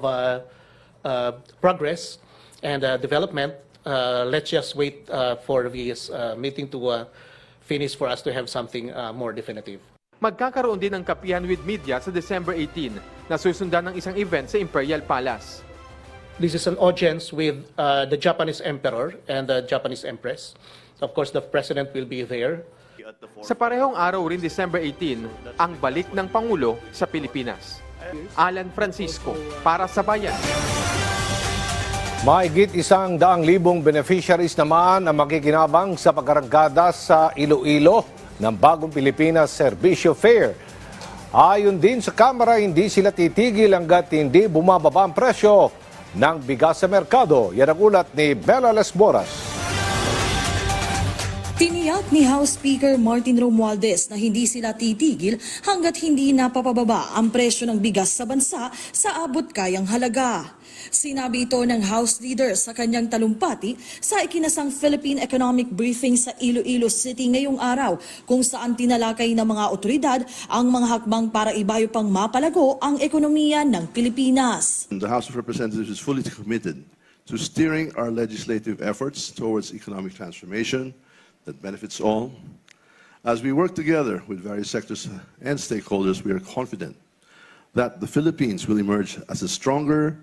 progress and development. Let's just wait for this meeting to finish for us to have something more definitive. Magkakaroon din ng kapihan with media sa December 18 na susundan ng isang event sa Imperial Palace. This is an audience with the Japanese Emperor and the Japanese Empress. Of course, the President will be there. Sa parehong araw rin December 18, ang balik ng Pangulo sa Pilipinas. Alan Francisco, para sa Bayan. Mahigit 100,000 beneficiaries naman ang makikinabang sa pagkarangkada sa Iloilo ng Bagong Pilipinas Serbisyo Fair. Ayon din sa Kamara, hindi sila titigil hanggat hindi bumababa ang presyo ng bigas sa merkado. Yan ang ulat ni Bella Lesboras. Tiniyak ni House Speaker Martin Romualdez na hindi sila titigil hanggat hindi napapababa ang presyo ng bigas sa bansa sa abot kayang halaga. Sinabi ito ng House Leader sa kanyang talumpati sa ikinasang Philippine Economic Briefing sa Iloilo City ngayong araw, kung saan tinalakay ng mga otoridad ang mga hakbang para ibayo pang mapalago ang ekonomiya ng Pilipinas. The House of Representatives is fully committed to steering our legislative efforts towards economic transformation that benefits all. As we work together with various sectors and stakeholders, we are confident that the Philippines will emerge as a stronger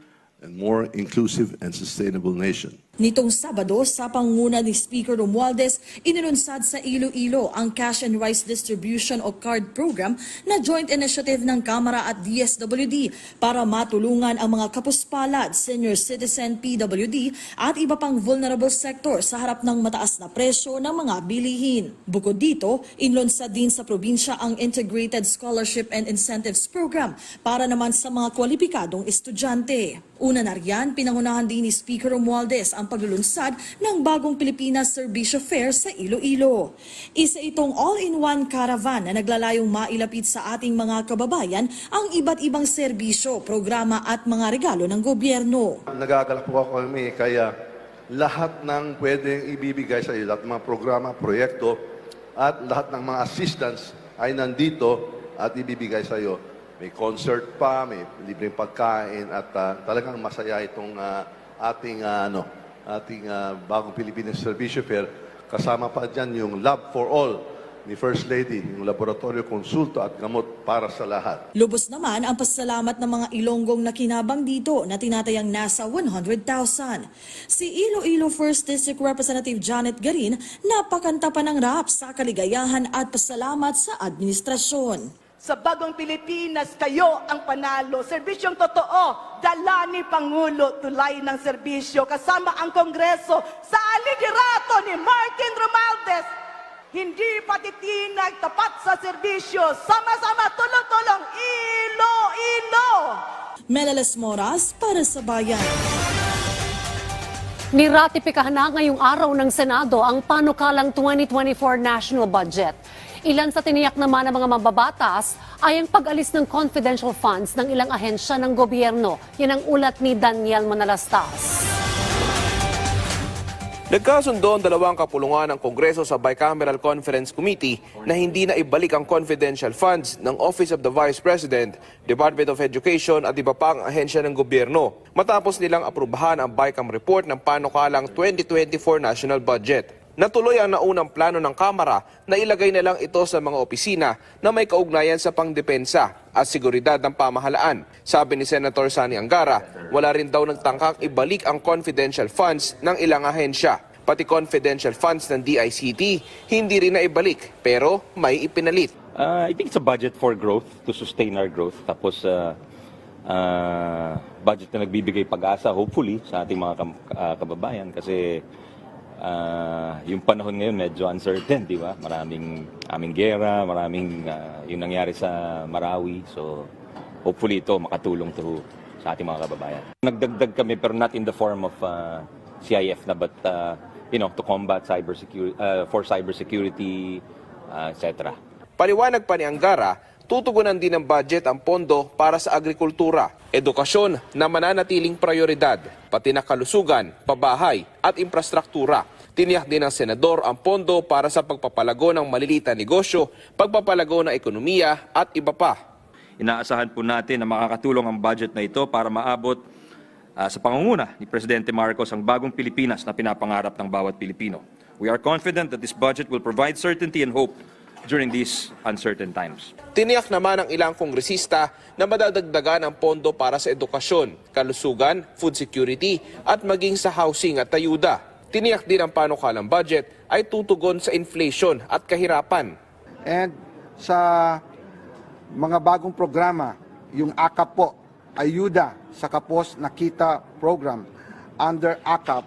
and more inclusive and sustainable nation. Nitong Sabado, sa pangunguna ni Speaker Romualdez, inilunsad sa Iloilo ang Cash and Rice Distribution o CARD program na joint initiative ng Kamara at DSWD para matulungan ang mga kapuspalad, senior citizen, PWD at iba pang vulnerable sector sa harap ng mataas na presyo ng mga bilihin. Bukod dito, inlunsad din sa probinsya ang Integrated Scholarship and Incentives Program para naman sa mga kwalipikadong estudyante. Una na riyan, pinangunahan din ni Speaker Romualdez ang paglulunsad ng Bagong Pilipinas Serbisyo Fair sa Iloilo. Isa itong all-in-one caravan na naglalayong mailapit sa ating mga kababayan ang iba't ibang serbisyo, programa at mga regalo ng gobyerno. Nagagalak po ako kami, kaya lahat ng pwedeng ibibigay sa iyo, lahat ng mga programa, proyekto at lahat ng mga assistance ay nandito at ibibigay sa iyo. May concert pa, may libreng pagkain at talagang masaya itong ating Bagong Pilipinas Serbisyo Fair. Kasama pa dyan yung Lab for All ni First Lady, yung laboratorio, konsulto at gamot para sa lahat. Lubos naman ang pasalamat ng mga Ilonggong na kinabang dito na tinatayang nasa 100,000. Si Iloilo 1st District Representative Janet Garin napakanta pa ng rap sa kaligayahan at pasalamat sa administrasyon. Sa Bagong Pilipinas, kayo ang panalo. Serbisyong totoo, dala ni Pangulo, tulay ng serbisyo. Kasama ang Kongreso sa liderato ni Martin Romualdez. Hindi patitinag, tapat sa serbisyo. Sama-sama, tulong-tulong, Iloilo! Melalas Moras para sa Bayan. Niratipikahan na ngayong araw ng Senado ang panukalang 2024 national budget. Ilan sa tiniyak naman ng mga mababatas ay ang pag-alis ng confidential funds ng ilang ahensya ng gobyerno. Yan ang ulat ni Daniel Manalastas. Nagkasundo ang dalawang kapulungan ng Kongreso sa Bicameral Conference Committee na hindi na ibalik ang confidential funds ng Office of the Vice President, Department of Education at iba pang ahensya ng gobyerno matapos nilang aprubahan ang BICAM report ng panukalang 2024 national budget. Natuloy ang naunang plano ng Kamara na ilagay na lang ito sa mga opisina na may kaugnayan sa pangdepensa at seguridad ng pamahalaan. Sabi ni Senator Sani Angara, wala rin daw nagtangkang ibalik ang confidential funds ng ilang ahensya. Pati confidential funds ng DICT, hindi rin na ibalik pero may ipinalit. I think it's a budget for growth, to sustain our growth. Tapos budget na nagbibigay pag-asa, hopefully, sa ating mga kababayan. Kasi yung panahon ngayon medyo uncertain, di ba? Maraming gera, yung nangyari sa Marawi. So, hopefully ito makatulong to sa ating mga kababayan. Nagdagdag kami pero not in the form of CIF na, but to combat cybersecurity, etc. Paliwanag pa ni Angara, tutugunan din ng budget ang pondo para sa agrikultura, edukasyon na mananatiling prioridad, pati na kalusugan, pabahay at infrastruktura. Tiniyak din ng senador ang pondo para sa pagpapalago ng maliliit na negosyo, pagpapalago ng ekonomiya at iba pa. Inaasahan po natin na makakatulong ang budget na ito para maabot sa pangunguna ni Presidente Marcos ang bagong Pilipinas na pinapangarap ng bawat Pilipino. We are confident that this budget will provide certainty and hope during these uncertain times. Tiniyak naman ng ilang kongresista na madadagdagan ang pondo para sa edukasyon, kalusugan, food security at maging sa housing at ayuda. Tiniyak din ang panukalang budget ay tutugon sa inflation at kahirapan. And sa mga bagong programa, yung AKAP po, Ayuda sa Kapos Nakita Program, under AKAP,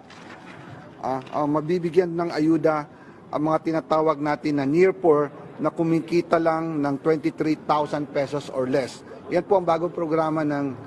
mabibigyan ng ayuda ang mga tinatawag natin na near poor na kumikita lang ng 23,000 pesos or less. Yan po ang bagong programa ng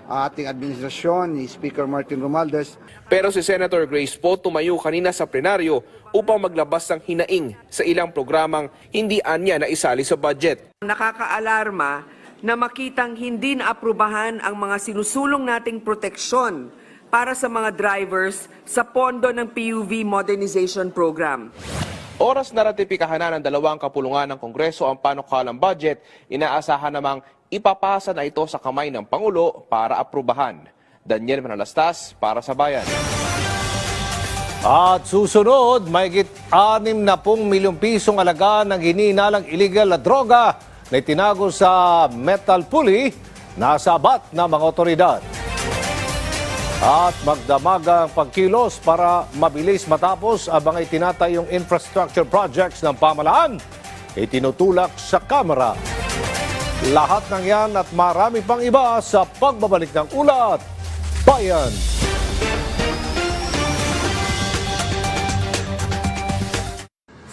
ating administrasyon ni Speaker Martin Romualdez. Pero si Senator Grace Poe tumayo kanina sa plenaryo upang maglabas ng hinaing sa ilang programang hindi anya na isali sa budget. Nakakaalarma na makitang hindi naaprubahan ang mga sinusulong nating proteksyon para sa mga drivers sa pondo ng PUV Modernization Program. Oras na ratifikahan na ng dalawang kapulungan ng Kongreso ang panukalang budget, inaasahan namang ipapasa na ito sa kamay ng Pangulo para aprubahan. Daniel Manalastas para sa Bayan. At susunod, mahigit 60 milyong pisong alaga ng hinihinalang illegal na droga na itinago sa metal pulley nasa abat ng mga otoridad. At magdamagang pagkilos para mabilis matapos ang mga itinatayong infrastructure projects ng pamahalaan, itinutulak sa Kamara. Lahat ng yan at marami pang iba sa pagbabalik ng Ulat Bayan.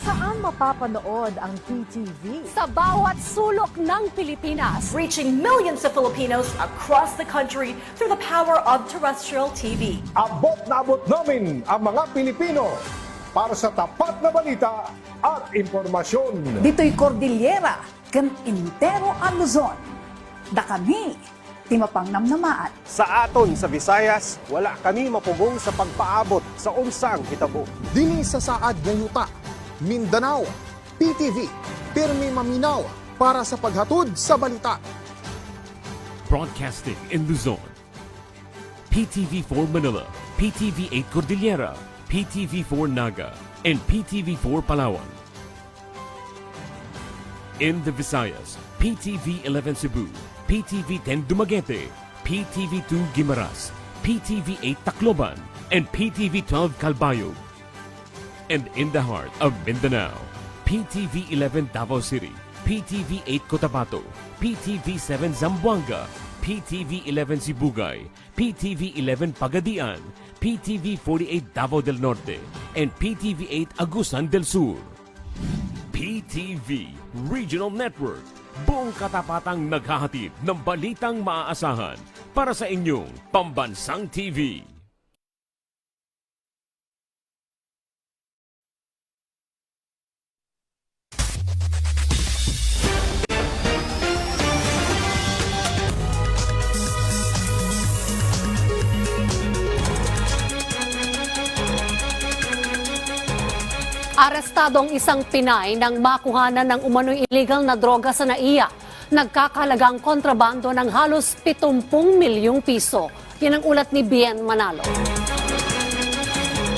Saan mapapanood ang PTV? Sa bawat sulok ng Pilipinas. Reaching millions of Filipinos across the country through the power of terrestrial TV. Abot na abot namin ang mga Pilipino para sa tapat na balita at impormasyon. Dito'y Cordillera, kan entero ang Luzon. Da kami, timapang namnamaan. Sa aton sa Visayas, wala kami mapugong sa pagpaabot sa unsang hitabo. Dini sa saad ng yuta, Mindanao, PTV, pirmi maminaw para sa paghatod sa balita. Broadcasting in Luzon, PTV4 Manila, PTV8 Cordillera, PTV4 Naga, and PTV4 Palawan. In the Visayas, PTV11 Cebu, PTV10 Dumaguete, PTV2 Guimaras, PTV8 Tacloban, and PTV12 Calbayog. And in the heart of Mindanao, PTV11 Davao City, PTV8 Cotabato, PTV7 Zamboanga, PTV11 Sibugay, PTV11 Pagadian, PTV48 Davao del Norte, and PTV8 Agusan del Sur. PTV Regional Network, buong katapatang naghahatid ng balitang maaasahan para sa inyong pambansang TV. Arestado ang isang Pinay nang makuhanan ng umano'y illegal na droga sa NAIA. Nagkakalagang kontrabando ng halos 70 milyong piso. Yan ang ulat ni Bien Manalo.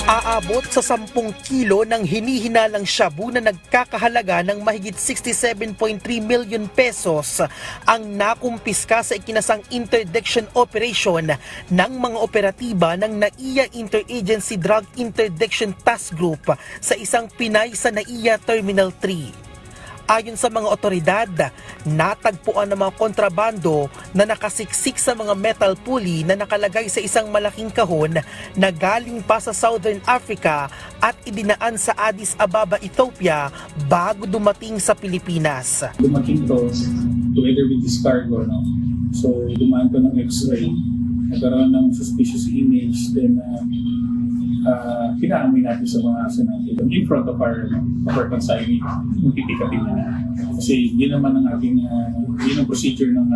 Aabot sa 10 kilo ng hinihinalang shabu na nagkakahalaga ng mahigit 67.3 million pesos ang nakumpiska sa ikinasang interdiction operation ng mga operatiba ng NAIA Interagency Drug Interdiction Task Group sa isang Pinay sa NAIA Terminal 3. Ayon sa mga otoridad, natagpuan ng mga kontrabando na nakasiksik sa mga metal pulley na nakalagay sa isang malaking kahon na galing pa sa Southern Africa at idinaan sa Addis Ababa, Ethiopia bago dumating sa Pilipinas. Dumating to together with this cargo, no? So dumaan to ng X-ray, nagkaroon ng suspicious image, then pinaamoy natin sa mga aso natin in front of our consignee, yung pipikapin na. Kasi yun naman ang ating, yun ang procedure ng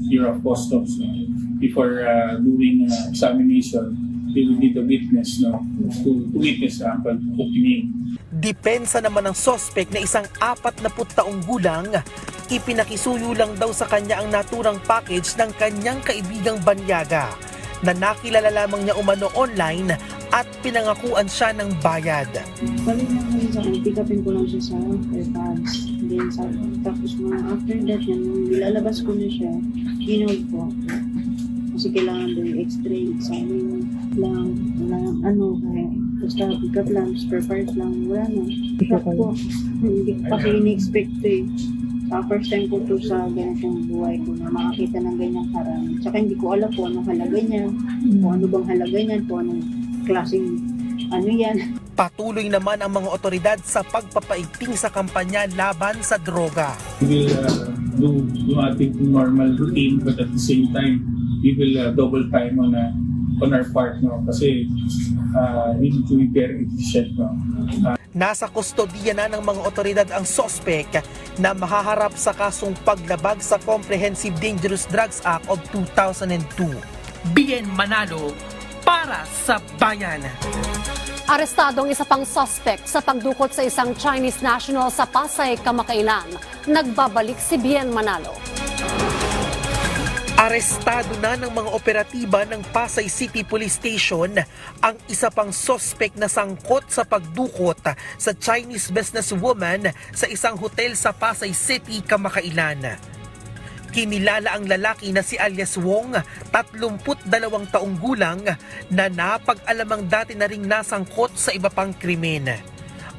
Bureau of Customs. No? Before doing examination, they will need a witness, no? to witness ang pag-opening. Depensa naman ng sospek na isang 40 taong gulang, ipinakisuyo lang daw sa kanya ang naturang package ng kanyang kaibigang Banyaga na nakilala lamang niya umano online at pinangakuan siya ng bayad. Balik na kasi sa akin, pick upin ko lang siya sa AirTags. Tapos after that yan, nung nilalabas ko na siya, inold ko. Kasi kailangan doon yung x-ray, examine lang, kaya basta pick up lang, spare part lang, wala na. Shock po. Kasi ini-expect to eh. First time ko to sa ganitong buhay ko na makakita ng ganyang karami. Tsaka hindi ko alam kung anong halaga niya, kung ano bang halaga niya, kung anong klaseng yan. Patuloy naman ang mga otoridad sa pagpapaigting sa kampanya laban sa droga. We will do ating normal routine, but at the same time, we will double time on our part, no? Kasi we need to be very efficient, no? Nasa kustodiya na ng mga otoridad ang sospek na mahaharap sa kasong paglabag sa Comprehensive Dangerous Drugs Act of 2002. Bien Manalo para sa bayan. Arestadong isa pang suspect sa pagdukot sa isang Chinese national sa Pasay kamakailan. Nagbabalik si Bien Manalo. Arestado na ng mga operatiba ng Pasay City Police Station ang isa pang sospek na sangkot sa pagdukot sa Chinese businesswoman sa isang hotel sa Pasay City kamakailan. Kinilala ang lalaki na si alias Wong, 32 taong gulang, na napag-alamang dati na ring nasangkot sa iba pang krimen.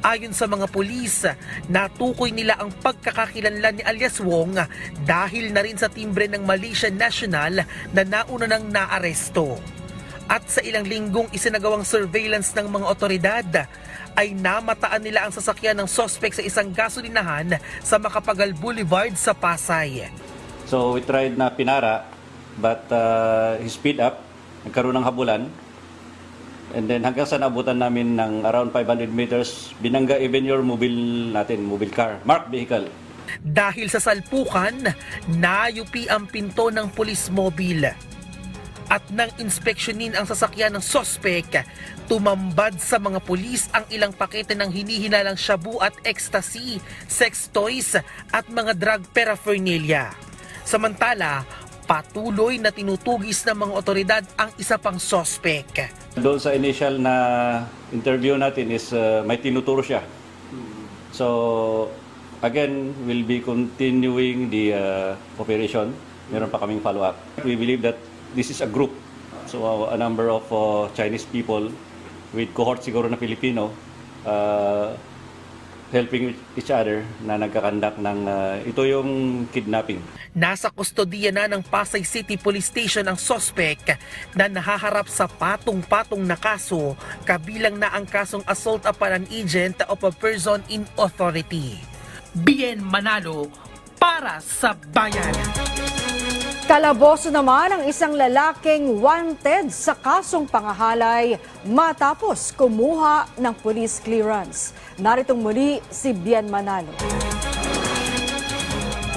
Ayon sa mga pulis, natukoy nila ang pagkakakilanlan ni alias Wong dahil na rin sa timbre ng Malaysian National na nauna nang naaresto. At sa ilang linggong isinagawang surveillance ng mga otoridad, ay namataan nila ang sasakyan ng suspect sa isang gasolinahan sa Macapagal Boulevard sa Pasay. So we tried na pinara, but he speed up, nagkaroon ng habulan. And then hanggang sa naabutan namin ng around 500 meters, binangga even your mobile car, marked vehicle. Dahil sa salpukan, nayupi ang pinto ng police mobile. At nang inspeksyonin ang sasakyan ng sospek, tumambad sa mga pulis ang ilang pakete ng hinihinalang shabu at ecstasy, sex toys at mga drug paraphernalia. Samantala, patuloy na tinutugis ng mga otoridad ang isa pang sospek. Doon sa initial na interview natin is may tinuturo siya. So, again, we'll be continuing the operation. Meron pa kaming follow-up. We believe that this is a group. So, a number of Chinese people with cohort siguro na Filipino helping each other na nagkakandak ng ito yung kidnapping. Nasa kustodiya na ng Pasay City Police Station ang sospek na nahaharap sa patong-patong na kaso, kabilang na ang kasong assault upon an agent of a person in authority. Bien Manalo para sa bayan. Kalaboso naman ang isang lalaking wanted sa kasong pangahalay matapos kumuha ng police clearance. Naritong muli si Bien Manalo.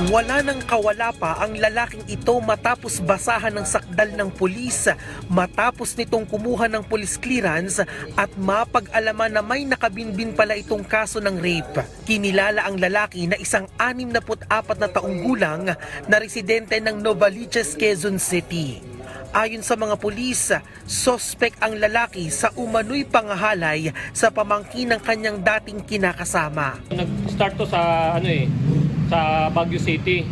Wala nang kawala pa ang lalaking ito matapos basahan ng sakdal ng pulis, matapos nitong kumuha ng police clearance at mapag-alaman na may nakabinbin pala itong kaso ng rape. Kinilala ang lalaki na isang 64 na taong gulang na residente ng Novaliches, Quezon City. Ayon sa mga pulis, sospek ang lalaki sa umano'y pangahalay sa pamangkin ng kanyang dating kinakasama. Nag-start to sa sa Baguio City,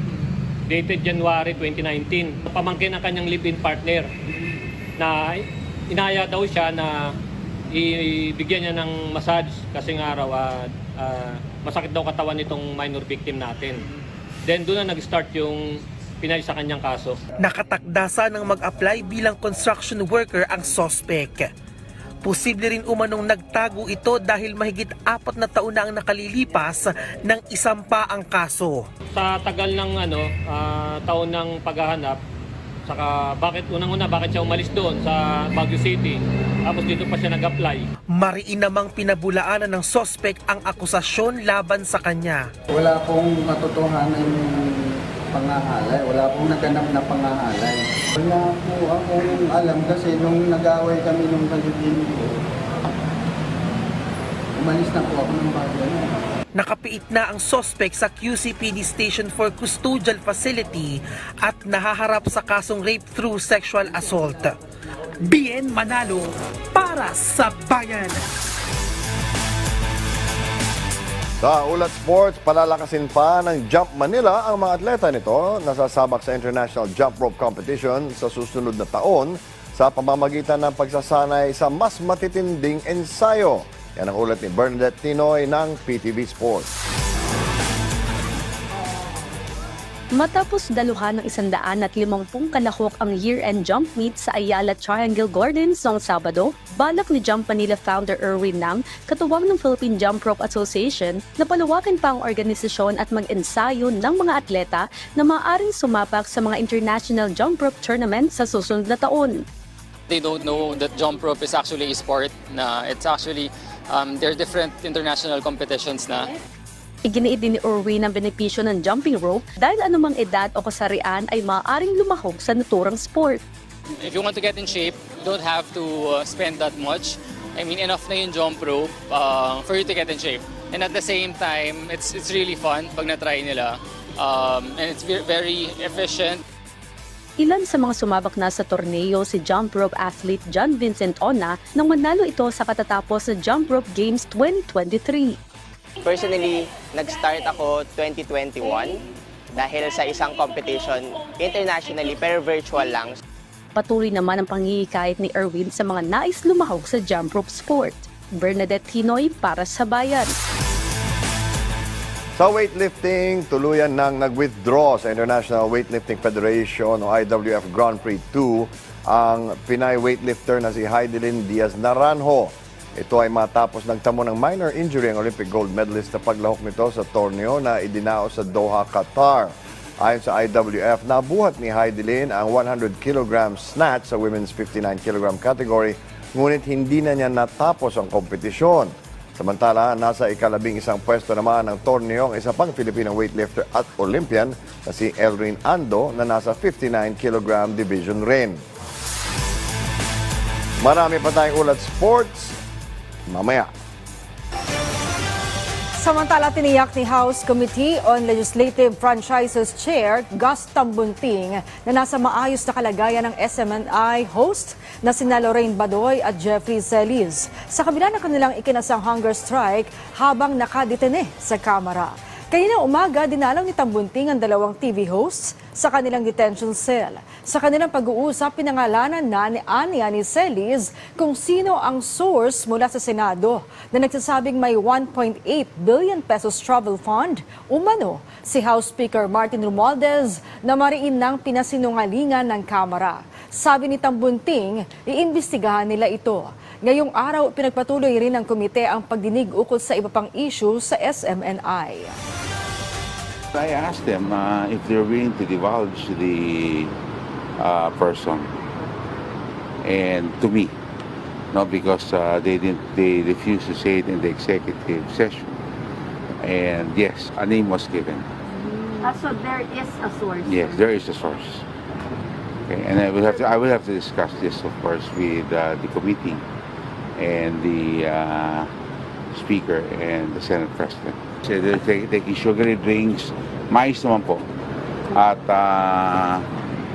dated January 2019. Pamangkin ng kanyang live-in partner na inaya daw siya na ibigyan niya ng massage kasi nga raw masakit daw katawan nitong minor victim natin. Then doon na nag-start yung pinay sa kanyang kaso. Nakatakdasa ng mag-apply bilang construction worker ang suspect. Posible rin umanong nagtago ito dahil mahigit 4 na taon na ang nakalilipas ng isang pa ang kaso. Sa tagal ng taon ng paghahanap, saka bakit siya umalis doon sa Baguio City, tapos dito pa siya nag-apply. Mariin namang pinabulaanan ng suspect ang akusasyon laban sa kanya. Wala pong katotohanan yung pangahalay. Wala pong naganap na pangahalay. Wala po akong alam kasi nung nag-away kami nung kalibin ko, umalis na po ako ng Baguio. Nakapiit na ang suspect sa QCPD Station for Custodial Facility at nahaharap sa kasong rape through sexual assault. Bien Manalo para sa Bayan. Sa Ulat Sports, palalakasin pa ng Jump Manila ang mga atleta nito na sasabak sa International Jump Rope Competition sa susunod na taon sa pamamagitan ng pagsasanay sa mas matitinding ensayo. Yan ang ulat ni Bernadette Tinoy ng PTV Sports. Matapos daluhan ng 150 kalahok ang year-end jump meet sa Ayala Triangle Gardens noong Sabado, balak ni Jump Manila founder Erwin Nang, katuwang ng Philippine Jump Rope Association, na paluwakin pa ang organisasyon at mag-ensayo ng mga atleta na maaaring sumapak sa mga international jump rope tournament sa susunod na taon. They don't know that jump rope is actually a sport, na it's actually, there are different international competitions na. Iginiit din ni Erwin ang benepisyo ng jumping rope dahil anumang edad o kasarian ay maaaring lumahok sa naturang sport. If you want to get in shape, you don't have to spend that much. I mean, enough na yung jump rope for you to get in shape. And at the same time, it's really fun pag na-try nila. And it's very efficient. Ilan sa mga sumabak na sa torneo si jump rope athlete John Vincent Ona nang manalo ito sa katatapos sa Jump Rope Games 2023. Personally, nag-start ako 2021 dahil sa isang competition internationally pero virtual lang. Patuloy naman ang panghihikayat ni Erwin sa mga nais lumahok sa jump rope sport. Bernadette Tinoy para sa Bayan. Sa weightlifting, tuluyan nang nag-withdraw sa International Weightlifting Federation o IWF Grand Prix 2 ang Pinay weightlifter na si Heidelin Diaz Naranjo. Ito ay matapos nagtamo ng minor injury ang Olympic gold medalist na paglahok nito sa torneo na idinaos sa Doha, Qatar. Ayon sa IWF, nabuhat ni Heidelin ang 100 kg snatch sa women's 59 kg category, ngunit hindi na niya natapos ang kompetisyon. Samantala, nasa ika-11 pwesto naman ng torneo ang isa pang Filipino weightlifter at Olympian na si Elrin Ando na nasa 59 kg division rin. Marami pa tayong ulat sports mamaya. Samantala, tiniyak ni House Committee on Legislative Franchises Chair Gus Tambunting na nasa maayos na kalagayan ng SMNI host na sina Lorraine Badoy at Jeffrey Celis sa kabila ng kanilang ikinasang hunger strike habang nakadetene sa Kamara. Kanina umaga, dinalaw ni Tambunting ang 2 TV hosts sa kanilang detention cell. Sa kanilang pag-uusap, pinangalanan na ni Celis kung sino ang source mula sa Senado na nagsasabing may 1.8 billion pesos travel fund umano si House Speaker Martin Romualdez na mariin ng pinasinungalingan ng Kamara. Sabi ni Tambunting, iimbestigahan nila ito. Ngayong araw, pinagpatuloy rin ng komite ang pagdinig ukol sa iba pang issue sa SMNI. I asked them if they're willing to divulge the person and to me, no, because they refused to say it in the executive session. And yes, a name was given. So there is a source? Yes, there is a source. Okay, and I will have to discuss this, of course, with the committee and the Speaker and the Senate President. So they're taking sugary drinks, mais naman po, at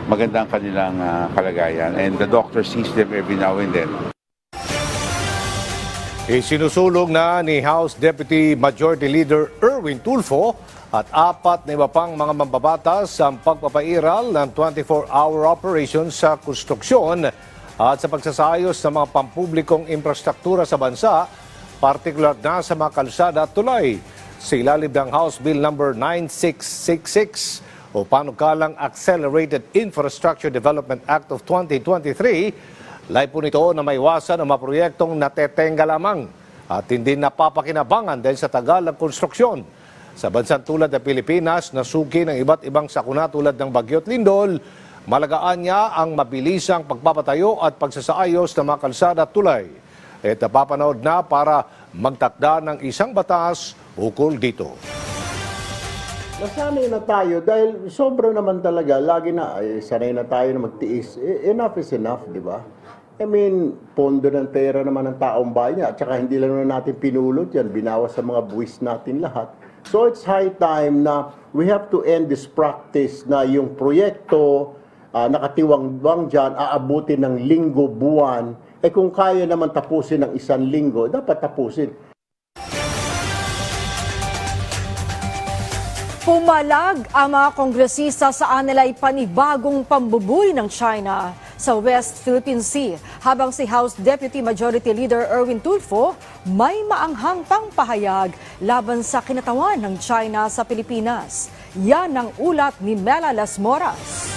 maganda ang kanilang kalagayan, and the doctor sees them every now and then. Isinusulong na ni House Deputy Majority Leader Erwin Tulfo at 4 na iba pang mga mambabatas ang pagpapairal ng 24-hour operation sa konstruksyon at sa pagsasayos ng mga pampublikong infrastruktura sa bansa, partikular na sa mga kalsada at tulay. Sa ilalim ng House Bill number 9666 o panukalang Accelerated Infrastructure Development Act of 2023, lay po nito na maiwasan ang mga proyektong natetenga lamang at hindi napapakinabangan dahil sa tagal ng konstruksyon. Sa bansang tulad ng Pilipinas, nasuki ng iba't ibang sakuna tulad ng Bagyo at Lindol, malagaan niya ang mabilisang pagpapatayo at pagsasaayos ng mga kalsada at tulay. At napapanood na para magtakda ng isang batas ukol dito. Nasanay na tayo dahil sobra naman talaga. Lagi na, sanay na tayo na magtiis. Enough is enough, di ba? I mean, pondo ng pera naman ng taong bayan niya. At saka hindi lang na natin pinulot yan. Binawas sa mga buwis natin lahat. So it's high time na we have to end this practice na yung proyekto nakatiwang-wang dyan, aabutin ng linggo, buwan. Kung kaya naman tapusin ng 1 linggo, dapat tapusin. Pumalag ang mga kongresista sa anilay panibagong pambubuli ng China sa West Philippine Sea, habang si House Deputy Majority Leader Erwin Tulfo may maanghang pang pahayag laban sa kinatawan ng China sa Pilipinas. Yan ang ulat ni Mela Las Moras.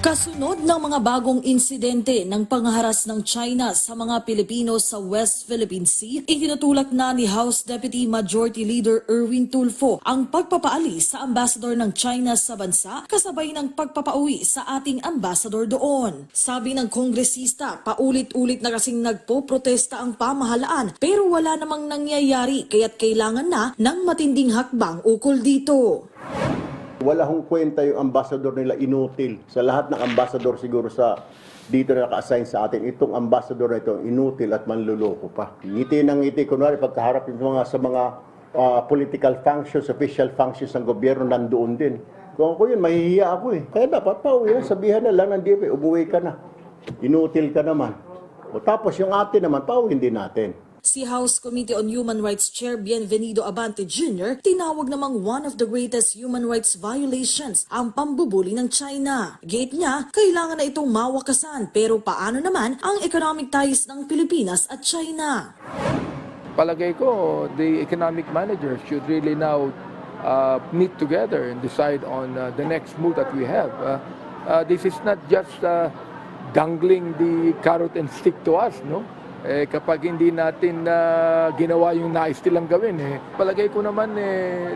Kasunod ng mga bagong insidente ng pangharas ng China sa mga Pilipino sa West Philippine Sea, itinutulak na ni House Deputy Majority Leader Erwin Tulfo ang pagpapaalis sa ambassador ng China sa bansa kasabay ng pagpapauwi sa ating ambassador doon. Sabi ng kongresista, paulit-ulit na kasing nagpo-protesta ang pamahalaan pero wala namang nangyayari kaya't kailangan na ng matinding hakbang ukol dito. Wala hong kwenta yung ambassador nila, inutil. Sa lahat ng ambassador siguro sa dito na naka-assign sa atin, itong ambassador na ito, inutil at manluloko pa. Ngiti ng ngiti, kunwari pagkaharap yung sa mga political functions, official functions ng gobyerno, nandoon din. Kung ako yun, mahihiya ako eh. Kaya dapat pauwi na, sabihan na lang ng DFA, umuwi ka na. Inutil ka naman. O tapos yung atin naman, pauwiin din natin. Si House Committee on Human Rights Chair Bienvenido Abante Jr. tinawag namang one of the greatest human rights violations ang pambubuli ng China. Gate niya, kailangan na itong mawakasan pero paano naman ang economic ties ng Pilipinas at China? Palagay ko, the economic managers should really now meet together and decide on the next move that we have. This is not just dangling the carrot and stick to us, no? Kapag hindi natin ginawa yung nais nilang gawin, palagay ko naman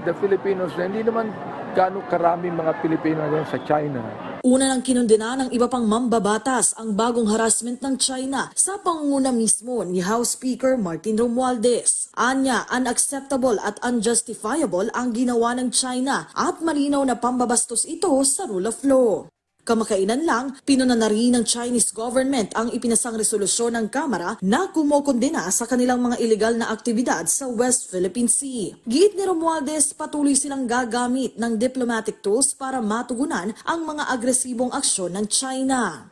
the Filipinos, hindi naman gaano karami mga Pilipino sa China. Una nang kinundena ng iba pang mambabatas ang bagong harassment ng China sa pangunguna mismo ni House Speaker Martin Romualdez. Anya, unacceptable at unjustifiable ang ginawa ng China at malinaw na pambabastos ito sa rule of law. Kamakainan lang, pinuna rin ng Chinese government ang ipinasang resolusyon ng Kamara na kumokondena sa kanilang mga ilegal na aktibidad sa West Philippine Sea. Giit ni Romualdez, patuloy silang gagamit ng diplomatic tools para matugunan ang mga agresibong aksyon ng China.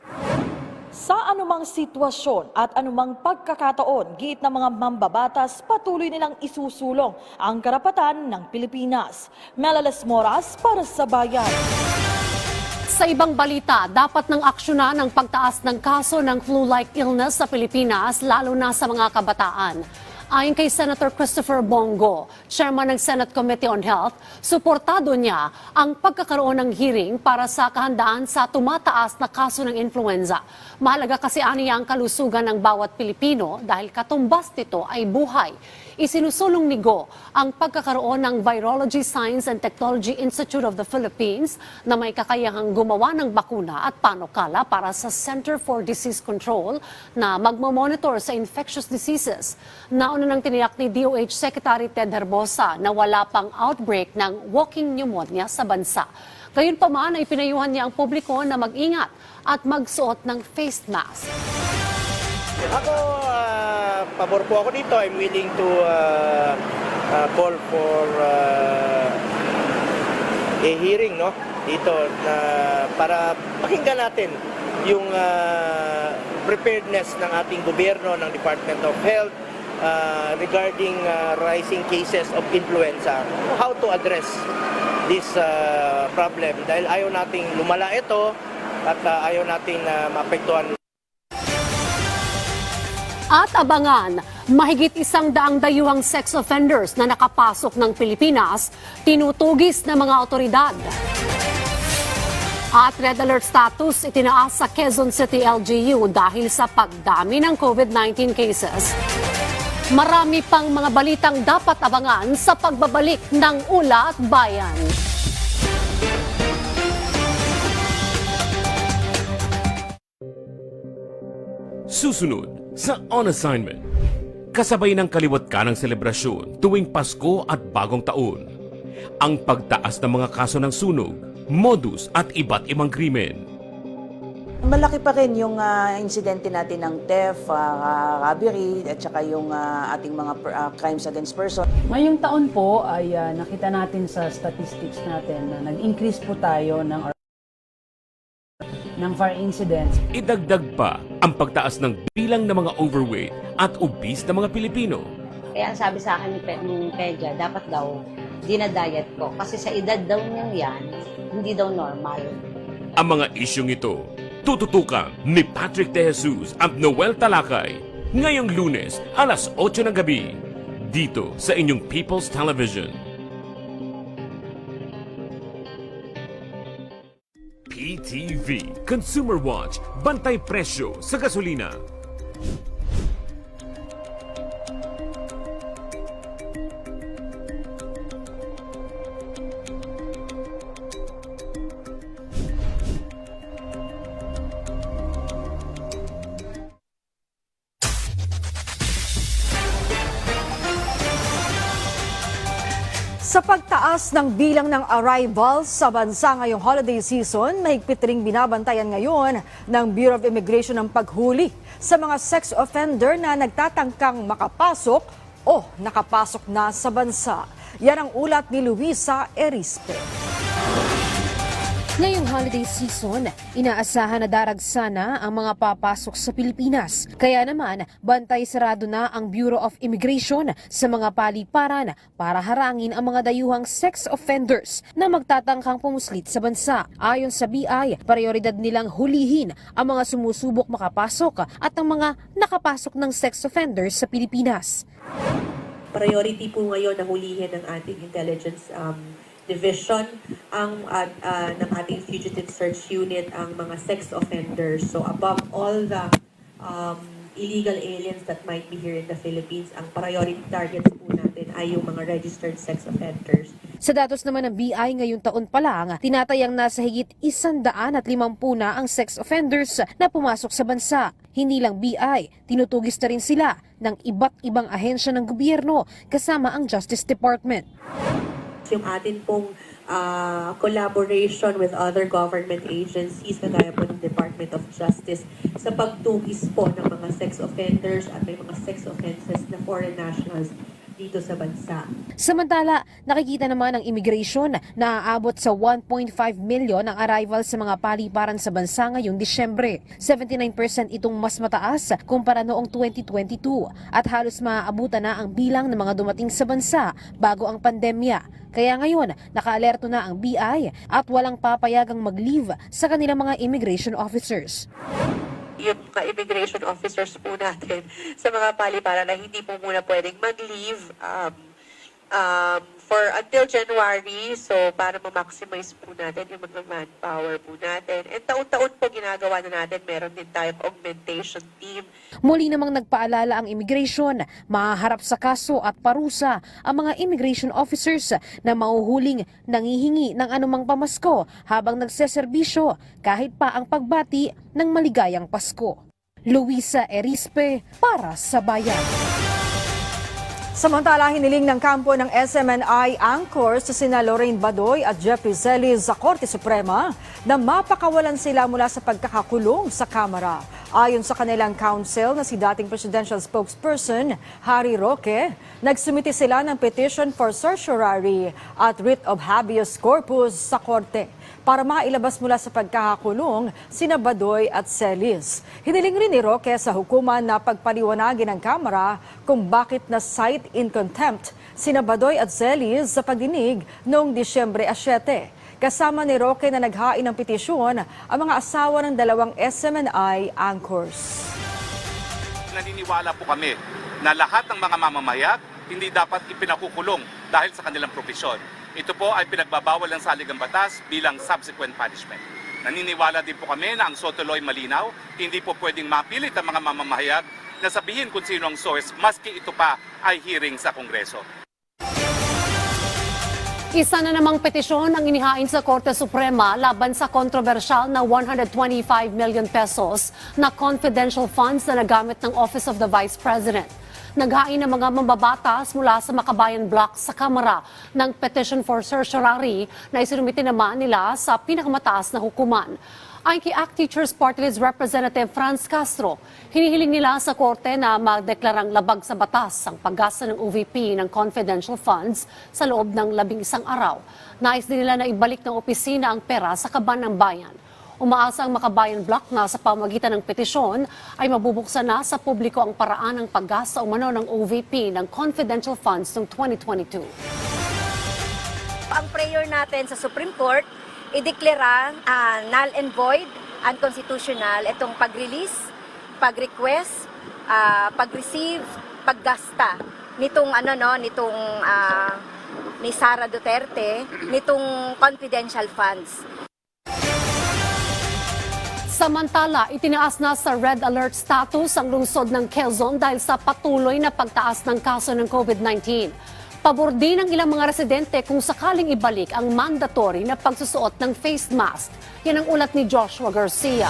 Sa anumang sitwasyon at anumang pagkakataon, giit ng mga mambabatas, patuloy nilang isusulong ang karapatan ng Pilipinas. Mela Las Moras para sa Bayan. Sa ibang balita, dapat nang aksyonan ang pagtaas ng kaso ng flu-like illness sa Pilipinas, lalo na sa mga kabataan. Ayon kay Senator Christopher Bongo, Chairman ng Senate Committee on Health, suportado niya ang pagkakaroon ng hearing para sa kahandaan sa tumataas na kaso ng influenza. Mahalaga kasi aniya ang kalusugan ng bawat Pilipino dahil katumbas nito ay buhay. Isinusulong ni Go ang pagkakaroon ng Virology Science and Technology Institute of the Philippines na may kakayahang gumawa ng bakuna at panukala para sa Center for Disease Control na magmamonitor sa infectious diseases. Nauna nang tiniyak ni DOH Secretary Ted Herbosa na wala pang outbreak ng walking pneumonia sa bansa. Gayunpaman ay pinayuhan niya ang publiko na mag-ingat at magsuot ng face mask. Ako, pabor po ako dito. I'm willing to call for a hearing, no? Dito na para pakinggan natin yung preparedness ng ating gobyerno, ng Department of Health regarding rising cases of influenza. How to address this problem dahil ayaw nating lumala ito at ayaw nating maapektuhan At abangan, mahigit 100 dayuhang sex offenders na nakapasok ng Pilipinas, tinutugis ng mga otoridad. At red alert status itinaas sa Quezon City LGU dahil sa pagdami ng COVID-19 cases. Marami pang mga balitang dapat abangan sa pagbabalik ng Ula at Bayan. Susunod sa On Assignment. Kasabay ng kaliwat ka ng selebrasyon tuwing Pasko at Bagong Taon. Ang pagtaas ng mga kaso ng sunog, modus at iba't ibang krimen. Malaki pa rin yung insidente natin ng theft, robbery, at saka yung ating mga crimes against person. Ngayong taon po ay nakita natin sa statistics natin na nag-increase po tayo ng fire incidents. Idagdag pa ang pagtaas ng bilang ng mga overweight at obese na mga Pilipino. Kaya ang sabi sa akin ni Pedja, dapat daw dinadiet ko. Kasi sa edad daw niyang yan, hindi daw normal. Ang mga isyong ito, tututukan ni Patrick De Jesus at Noel Talakay ngayong Lunes, alas 8 ng gabi, dito sa inyong People's Television. PTV Consumer Watch, bantay presyo sa gasolina. Sa pagtaas ng bilang ng arrivals sa bansa ngayong holiday season, mahigpit ring binabantayan ngayon ng Bureau of Immigration ang paghuli sa mga sex offender na nagtatangkang makapasok o nakapasok na sa bansa. Yan ang ulat ni Luisa Erispe. Ngayong holiday season, inaasahan na daragsana ang mga papasok sa Pilipinas. Kaya naman, bantay sarado na ang Bureau of Immigration sa mga paliparan para harangin ang mga dayuhang sex offenders na magtatangkang pumuslit sa bansa. Ayon sa BI, prioridad nilang hulihin ang mga sumusubok makapasok at ang mga nakapasok ng sex offenders sa Pilipinas. Priority po ngayon na hulihin ng ating intelligence division ng ating fugitive search unit ang mga sex offenders. So above all the illegal aliens that might be here in the Philippines, ang priority targets po natin ay yung mga registered sex offenders. Sa datos naman ng BI ngayong taon pa lang, tinatayang nasa higit 150 na ang sex offenders na pumasok sa bansa. Hindi lang BI, tinutugis na rin sila ng iba't ibang ahensya ng gobyerno kasama ang Justice Department. Yung atin pong collaboration with other government agencies, kagaya po ng Department of Justice, sa pagtugis po ng mga sex offenders at may mga sex offenses na foreign nationals dito sa bansa. Samantala, nakikita naman ng immigration na aabot sa 1.5 million ang arrival sa mga paliparan sa bansa ngayong Disyembre. 79% itong mas mataas kumpara noong 2022 at halos maaabutan na ang bilang ng mga dumating sa bansa bago ang pandemya. Kaya ngayon, nakaalerto na ang BI at walang papayagang mag-leave sa kanilang mga immigration officers. Yung mga immigration officers po natin sa mga paliparan na hindi po muna pwedeng mag-leave for until January, so para ma-maximize po natin yung mga manpower po natin. And taon-taon po ginagawa na natin, meron din tayong augmentation team. Muli namang nagpaalala ang immigration, mahaharap sa kaso at parusa ang mga immigration officers na mauhuling nangihingi ng anumang pamasko habang nagseserbisyo kahit pa ang pagbati ng maligayang Pasko. Luisa Erispe para sa Bayan. Samantala, hiniling ng kampo ng SMNI anchors sa sina Lorraine Badoy at Jeffrey Celis sa Korte Suprema na mapakawalan sila mula sa pagkakakulong sa Kamara. Ayon sa kanilang counsel na si dating presidential spokesperson Harry Roque, nagsumiti sila ng petition for certiorari at writ of habeas corpus sa Korte para mailabas mula sa pagkakakulong sina Badoy at Celis. Hiniling rin ni Roque sa hukuman na pagpaliwanagin ng Kamara kung bakit na-cite in contempt sina Badoy at Celis sa pagdinig noong Disyembre 7. Kasama ni Roque na naghain ng petisyon ang mga asawa ng dalawang SMNI anchors. naniniwala po kami na lahat ng mga mamamahayag hindi dapat ipinakukulong dahil sa kanilang propesyon. Ito po ay pinagbabawal ng saligang batas bilang subsequent punishment. Naniniwala din po kami na ang SOTO-law ay malinaw, hindi po pwedeng mapilit ang mga mamamahayag na sabihin kung sino ang source maski ito pa ay hearing sa Kongreso. Isa na namang petisyon ang inihain sa Korte Suprema laban sa kontrobersyal na 125 million pesos na confidential funds na nagamit ng Office of the Vice President. Naghain ng mga mambabatas mula sa Makabayan Block sa Kamara ng petition for certiorari na isinumite naman nila sa pinakamataas na hukuman. Ayon kay ACT Teachers Party List Representative Franz Castro, hinihiling nila sa korte na magdeklarang labag sa batas ang paggasta ng OVP ng confidential funds sa loob ng 11 araw. Nais din nila na ibalik ng opisina ang pera sa kaban ng bayan. Umaasa ang Makabayan Block na sa pamagitan ng petisyon ay mabubuksan na sa publiko ang paraan ng paggasta umano ng OVP ng confidential funds noong 2022. Ang prayer natin sa Supreme Court, ideklara null and void, unconstitutional itong pag-release, pag-request, pag-receive, paggasta nitong ni Sara Duterte nitong confidential funds. Samantala, itinaas na sa red alert status ang lungsod ng Quezon dahil sa patuloy na pagtaas ng kaso ng COVID-19. Pabor din ng ilang mga residente kung sakaling ibalik ang mandatory na pagsusuot ng face mask. Yan ang ulat ni Joshua Garcia.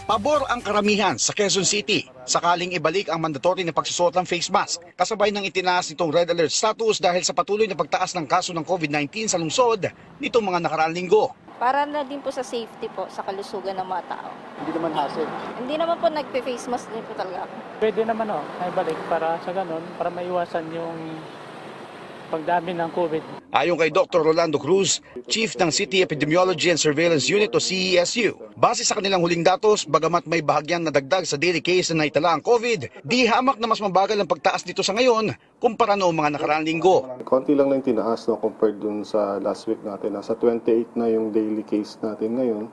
Pabor ang karamihan sa Quezon City sakaling ibalik ang mandatory na pagsusuot ng face mask. Kasabay ng itinaas nitong red alert status dahil sa patuloy na pagtaas ng kaso ng COVID-19 sa lungsod nitong mga nakaraang linggo. Para na din po sa safety po, sa kalusugan ng mga tao. Hindi naman hassle. Hindi naman po nagpe-face mask din po talaga ako. Pwede naman ay balik para sa ganun, para maiwasan yung pagdami ng COVID. Ayon kay Dr. Rolando Cruz, Chief ng City Epidemiology and Surveillance Unit o CESU, base sa kanilang huling datos, bagamat may bahagyang nadagdag sa daily case na naitala ang COVID, di hamak na mas mabagal ang pagtaas dito sa ngayon kumpara noong mga nakaraang linggo. Konti lang na yung tinaas compared dun sa last week natin. Nasa 28 na yung daily case natin ngayon.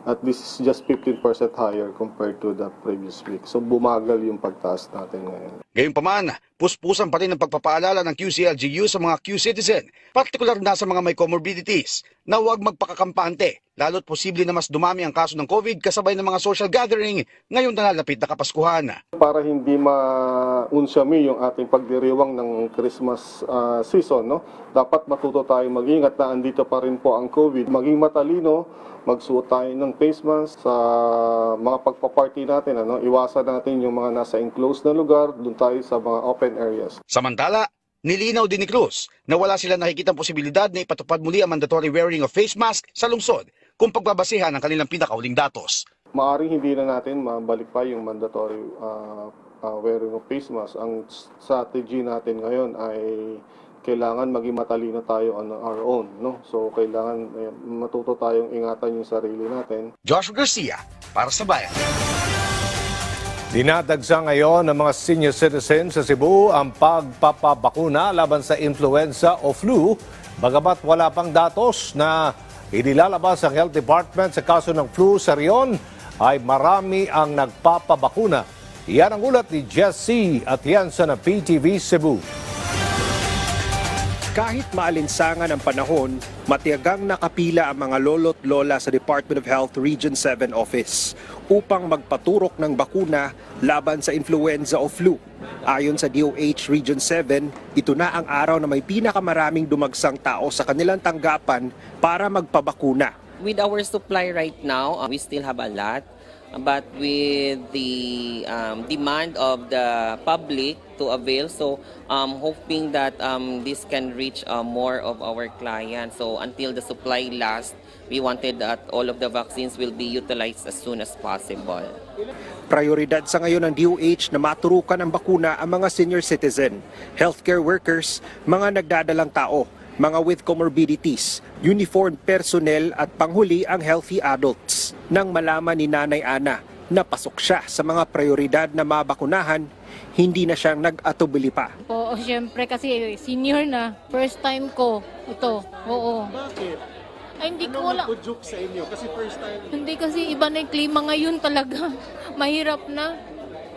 At this is just 15% higher compared to the previous week. So bumagal yung pagtaas natin ngayon. Gayunpaman, puspusan pa rin ang pagpapaalala ng QCLGU sa mga Q-citizen, partikular na sa mga may comorbidities, na huwag magpakakampante, lalo't posible na mas dumami ang kaso ng COVID kasabay ng mga social gathering ngayon na lalapit na Kapaskuhan. Para hindi maunsyami yung ating pagdiriwang ng Christmas season, no? Dapat matuto tayo mag-ingat na andito pa rin po ang COVID. Maging matalino, magsuot tayo ng face mask sa mga pagpaparty natin. Iwasan natin yung mga nasa enclosed na lugar, doon tayo sa mga open areas. Samantala, nilinaw din ni Cruz na wala sila nakikitang posibilidad na ipatupad muli ang mandatory wearing of face mask sa lungsod kung pagbabasehan ng kanilang pinakauling datos. Maaring hindi na natin mabalik pa yung mandatory wearing of face mask. Ang strategy natin ngayon ay kailangan maging matalino tayo on our own, no? So kailangan matuto tayong ingatan yung sarili natin. Joshua Garcia, para sa Bayan. Dinadagsa ngayon ng mga senior citizens sa Cebu ang pagpapabakuna laban sa influenza o flu, bagamat wala pang datos na inilalabas ang Health Department sa kaso ng flu sa riyon, ay marami ang nagpapabakuna. Yan ang ulat ni Jesse Atienza ng PTV Cebu. Kahit maalinsangan ang panahon, matiyagang nakapila ang mga lolo't lola sa Department of Health Region 7 Office upang magpaturok ng bakuna laban sa influenza o flu. Ayon sa DOH Region 7, ito na ang araw na may pinakamaraming dumagsang tao sa kanilang tanggapan para magpabakuna. With our supply right now, we still have a lot. But with the demand of the public to avail, so hoping that this can reach more of our clients. So until the supply lasts, we wanted that all of the vaccines will be utilized as soon as possible. Prioridad sa ngayon ng DOH na maturukan ng bakuna ang mga senior citizen, healthcare workers, mga nagdadalang tao, mga with comorbidities, uniformed personnel at panghuli ang healthy adults. Nang malaman ni Nanay Ana na pasok siya sa mga prioridad na mabakunahan, hindi na siyang nag-atubili pa. Oo, siyempre kasi senior na. First time ko ito. Oo. Bakit? Ay, hindi ko wala. joke sa inyo? Kasi first time. Hindi kasi iba na yung klima ngayon talaga. Mahirap na.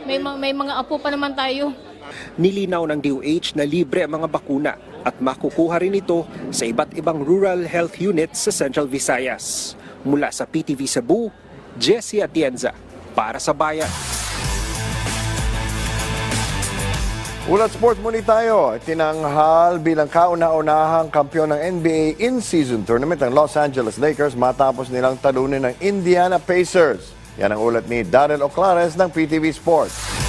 May mga apo pa naman tayo. Nilinaw ng DOH na libre ang mga bakuna at makukuha rin ito sa iba't ibang rural health units sa Central Visayas. Mula sa PTV Cebu, Jessie Atienza, para sa Bayan. Ulat sports muli tayo. Tinanghal bilang kauna-unahang kampiyon ng NBA in-season tournament ng Los Angeles Lakers matapos nilang talunin ng Indiana Pacers. Yan ang ulat ni Daryl Oclares ng PTV Sports.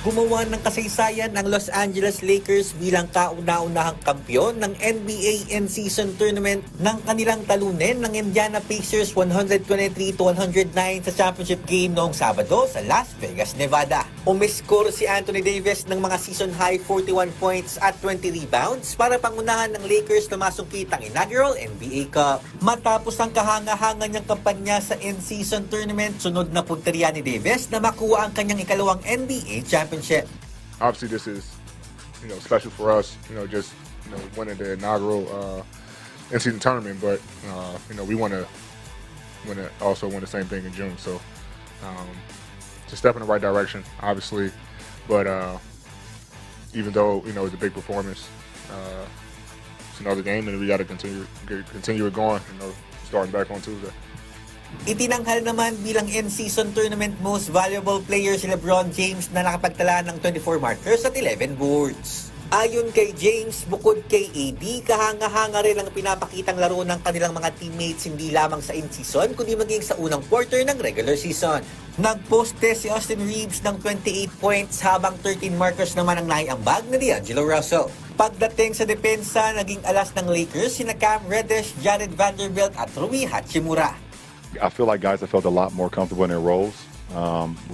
Gumawa ng kasaysayan ang Los Angeles Lakers bilang kauna-unahang kampiyon ng NBA in-season tournament ng kanilang talunin ng Indiana Pacers 123-109 sa championship game noong Sabado sa Las Vegas, Nevada. Umiskor si Anthony Davis ng mga season-high 41 points at 20 rebounds para pangunahan ng Lakers na masungkit ang inaugural NBA Cup. Matapos ang kahanga-hanga niyang kampanya sa in-season tournament, sunod na punteriya ni Davis na makuha ang kanyang ikalawang NBA championship. Obviously, this is, special for us. Just winning the inaugural in-season tournament, but we want to also win the same thing in June. So, it's a step in the right direction, obviously. But even though it's a big performance, it's another game, and we got to continue it going. Starting back on Tuesday. Itinanghal naman bilang in-season tournament most valuable player si LeBron James na nakapagtala ng 24 markers at 11 boards. Ayon kay James, bukod kay AD, kahanga-hanga rin ang pinapakitang laro ng kanilang mga teammates hindi lamang sa in-season kundi maging sa unang quarter ng regular season. Nagposte si Austin Reeves ng 28 points habang 13 markers naman ang naiambag na D'Angelo Russell. Pagdating sa depensa, naging alas ng Lakers sina Cam Reddish, Jared Vanderbilt at Rui Hachimura. I feel like guys have felt a lot more comfortable in their roles.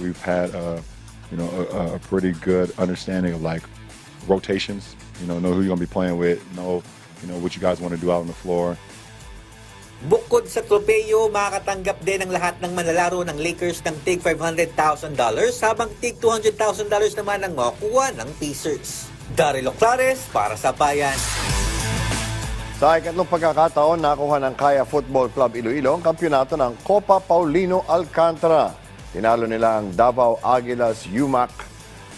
We've had a pretty good understanding of like rotations. Know who you're gonna be playing with. Know what you guys want to do out on the floor. Bukod sa tropeyo, makakatanggap din ang lahat ng manlalaro ng Lakers ng tig $500,000 habang tig $200,000 naman ang makukuha ng Pacers. Daryl Oclares para sa Bayan. Sa ikatlong pagkakataon, nakuha ng Kaya Football Club Iloilo ang kampyonato ng Copa Paulino Alcantara. Tinalo nila ang Davao Aguilas UMAC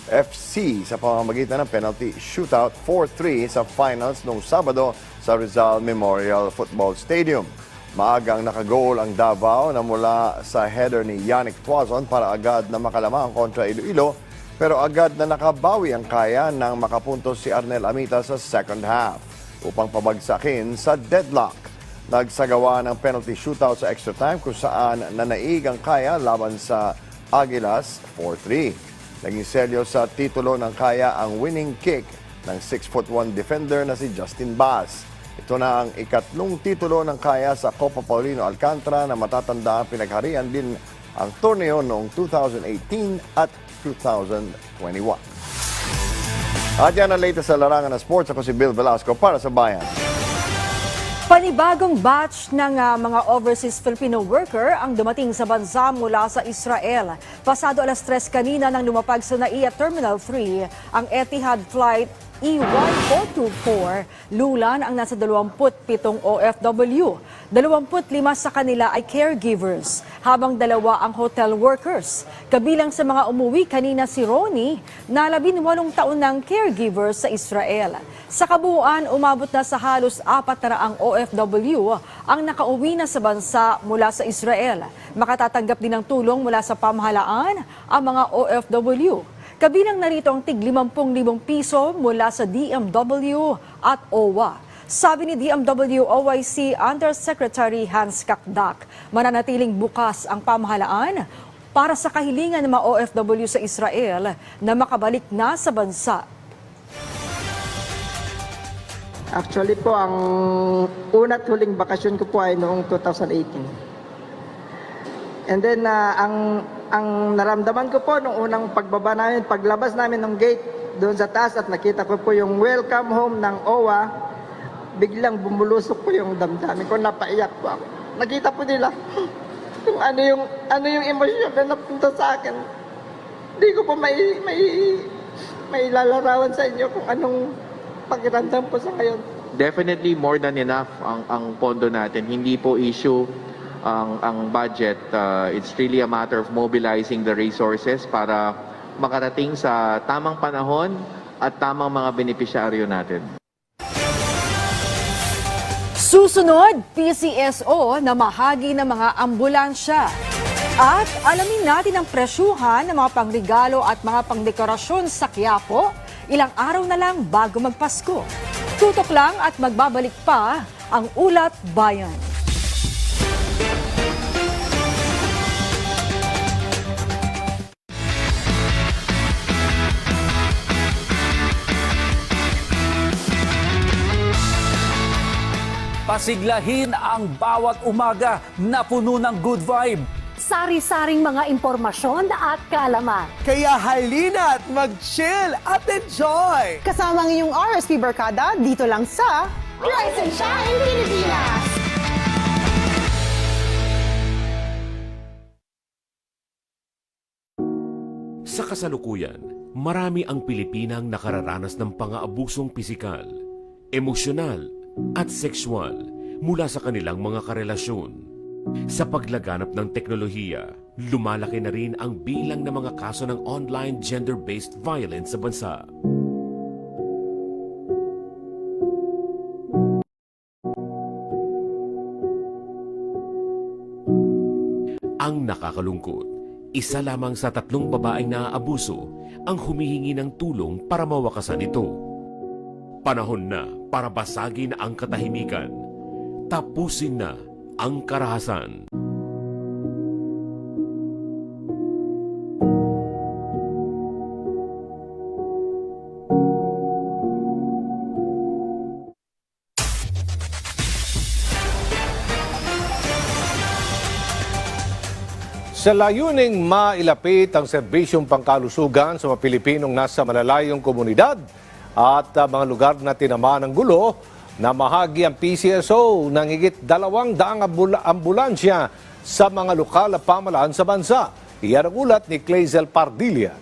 FC sa pamamagitan ng penalty shootout 4-3 sa finals noong Sabado sa Rizal Memorial Football Stadium. Maagang nakagol ang Davao na mula sa header ni Yannick Tuazon para agad na makalamang kontra Iloilo, pero agad na nakabawi ang Kaya nang makapuntos si Arnel Amita sa second half upang pabagsakin sa deadlock. Nagsagawa ng penalty shootout sa extra time kung saan nanaig ang Kaya laban sa Aguilas 4-3. Naging selyo sa titulo ng Kaya ang winning kick ng 6'1" defender na si Justin Bass. Ito na ang ikatlong titulo ng Kaya sa Copa Paulino Alcantara na matatanda pinagharian din ang torneo noong 2018 at 2021. At yan ang latest sa larangan ng sports. Ako si Bill Velasco para sa Bayan. Panibagong batch ng mga overseas Filipino worker ang dumating sa bansa mula sa Israel. Pasado alas 3 kanina nang lumapag sa NAIA Terminal 3 ang Etihad Flight EY424, lulan ang nasa 27 OFW. 25 sa kanila ay caregivers, habang 2 ang hotel workers. Kabilang sa mga umuwi kanina si Ronnie, na 18 taon ng caregiver sa Israel. Sa kabuuan, umabot na sa halos 400 OFW ang nakauwi na sa bansa mula sa Israel. Makatatanggap din ng tulong mula sa pamahalaan ang mga OFW. Kabilang narito ang tig 50,000 piso mula sa DMW at OWA. Sabi ni DMW OIC Undersecretary Hans Kakdak, mananatiling bukas ang pamahalaan para sa kahilingan ng mga OFW sa Israel na makabalik na sa bansa. Actually po, ang una't huling bakasyon ko po ay noong 2018. And then, ang naramdaman ko po nung unang pagbaba namin, paglabas namin ng gate doon sa taas at nakita ko po yung welcome home ng OWA, biglang bumulusok po yung damdamin ko, napaiyak po ako. Nakita po nila kung ano yung emosyon na napunta sa akin. Hindi ko po may lalarawan sa inyo kung anong pakiramdam po sa ngayon. definitely more than enough ang pondo natin. Hindi po issue ang budget. It's really a matter of mobilizing the resources para makarating sa tamang panahon at tamang mga benepisyaryo natin. Susunod, PCSO na mahagi ng mga ambulansya. At alamin natin ang presyuhan ng mga pangregalo at mga pangdekorasyon sa Quiapo ilang araw na lang bago magpasko. Tutok lang at magbabalik pa ang Ulat Bayan. Pasiglahin ang bawat umaga na puno ng good vibe. Sari-saring mga impormasyon at kaalaman. Kaya halina't mag-chill at enjoy! Kasama ang iyong RSP Barkada dito lang sa Rise and Shine Pilipinas! Sa kasalukuyan, marami ang Pilipinang nakararanas ng pang-aabusong pisikal, emosyonal at sexual mula sa kanilang mga karelasyon. Sa paglaganap ng teknolohiya, lumalaki na rin ang bilang ng mga kaso ng online gender-based violence sa bansa. Ang nakakalungkot, isa lamang sa 3 babaeng naaabuso ang humihingi ng tulong para mawakasan ito. Panahon na para basagin ang katahimikan. Tapusin na ang karahasan. Sa layuning mailapit ang serbisyong pangkalusugan sa mga Pilipinong nasa malalayong komunidad at mga lugar na tinamaan ng gulo, namahagi ang PCSO ng higit 200 ambulansya sa mga lokal na pamahalaan sa bansa. Iyan ang ulat ni Clazel Pardilla.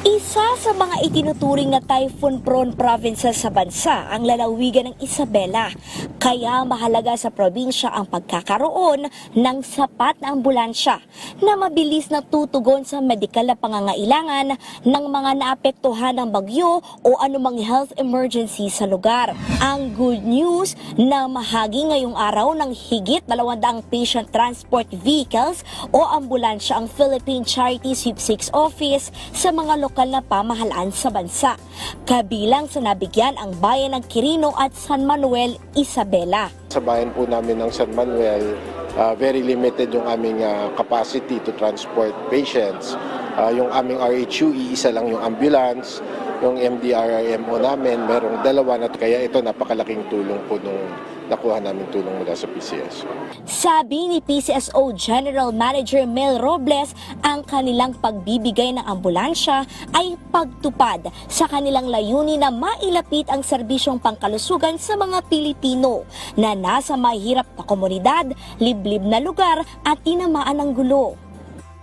Isa sa mga itinuturing na typhoon-prone provinces sa bansa ang lalawigan ng Isabela. Kaya mahalaga sa probinsya ang pagkakaroon ng sapat na ambulansya na mabilis na tutugon sa medikal na pangangailangan ng mga naapektuhan ng bagyo o anumang health emergency sa lugar. Ang good news na mahagi ngayong araw ng higit 200 patient transport vehicles o ambulansya ang Philippine Charity Sweepstakes Office sa mga lokal na pamahalaan sa bansa. Kabilang sa nabigyan ang bayan ng Quirino at San Manuel, Isabela. Sa bayan po namin ng San Manuel, very limited yung aming capacity to transport patients. Yung aming RHU, isa lang yung ambulance. Yung MDRRMO namin, merong 2 na, kaya ito napakalaking tulong po nung nakuha namin tulong mula sa PCSO. Sabi ni PCSO General Manager Mel Robles, ang kanilang pagbibigay ng ambulansya ay pagtupad sa kanilang layunin na mailapit ang serbisyong pangkalusugan sa mga Pilipino na nasa mahirap na komunidad, liblib na lugar at tinamaan ng gulo.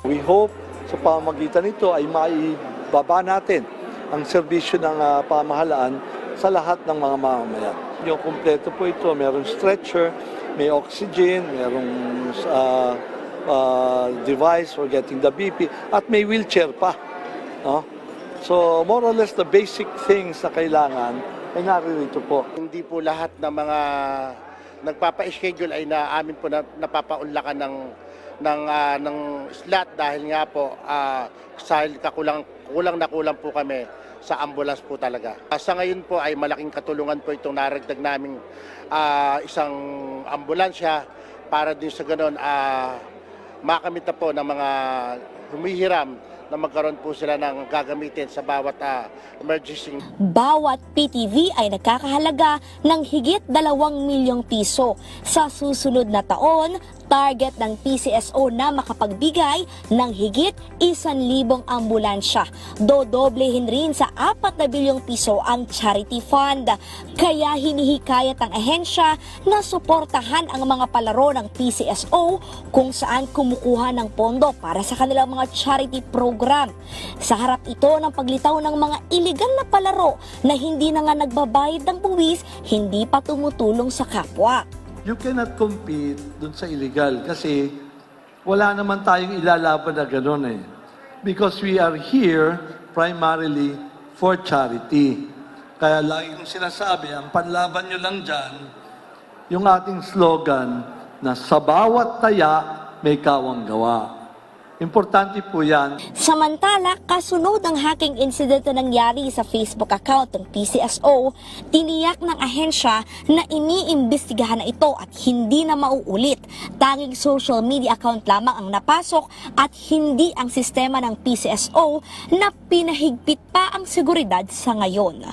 We hope sa pamagitan nito ay maibaba natin ang serbisyo ng pamahalaan sa lahat ng mga mamamayan. Yung kumpleto po ito, mayroong stretcher, may oxygen, mayroong device for getting the BP, at may wheelchair pa. No? So more or less the basic things na kailangan ay naririto po. Hindi po lahat ng mga nagpapa-schedule ay amin po napapaunlakan ng slot dahil nga po kulang po kami sa ambulance po talaga. Sa ngayon po ay malaking katulungan po itong naragdag naming isang ambulansya para din sa ganon makamit na po ng mga humihiram na magkaroon po sila ng gagamitin sa bawat emergency. Bawat PTV ay nagkakahalaga ng higit 2 milyong piso. Sa susunod na taon, target ng PCSO na makapagbigay ng higit 1,000 ambulansya. Dodoblehin rin sa 4 na bilyong piso ang charity fund. Kaya hinihikayat ang ahensya na suportahan ang mga palaro ng PCSO kung saan kumukuha ng pondo para sa kanilang mga charity program. program. Sa harap ito ng paglitaw ng mga iligal na palaro na hindi na nga nagbabayad ng buwis, hindi pa tumutulong sa kapwa. You cannot compete dun sa illegal kasi wala naman tayong ilalaban na gano'n eh. Because we are here primarily for charity. Kaya lagi kong sinasabi, ang panlaban nyo lang dyan, yung ating slogan na sa bawat taya may kawang gawa. Importante po yan. Samantala, kasunod ng hacking incident na nangyari sa Facebook account ng PCSO, tiniyak ng ahensya na iniimbestigahan na ito at hindi na mauulit. Tanging social media account lamang ang napasok at hindi ang sistema ng PCSO na pinahigpit pa ang seguridad sa ngayon.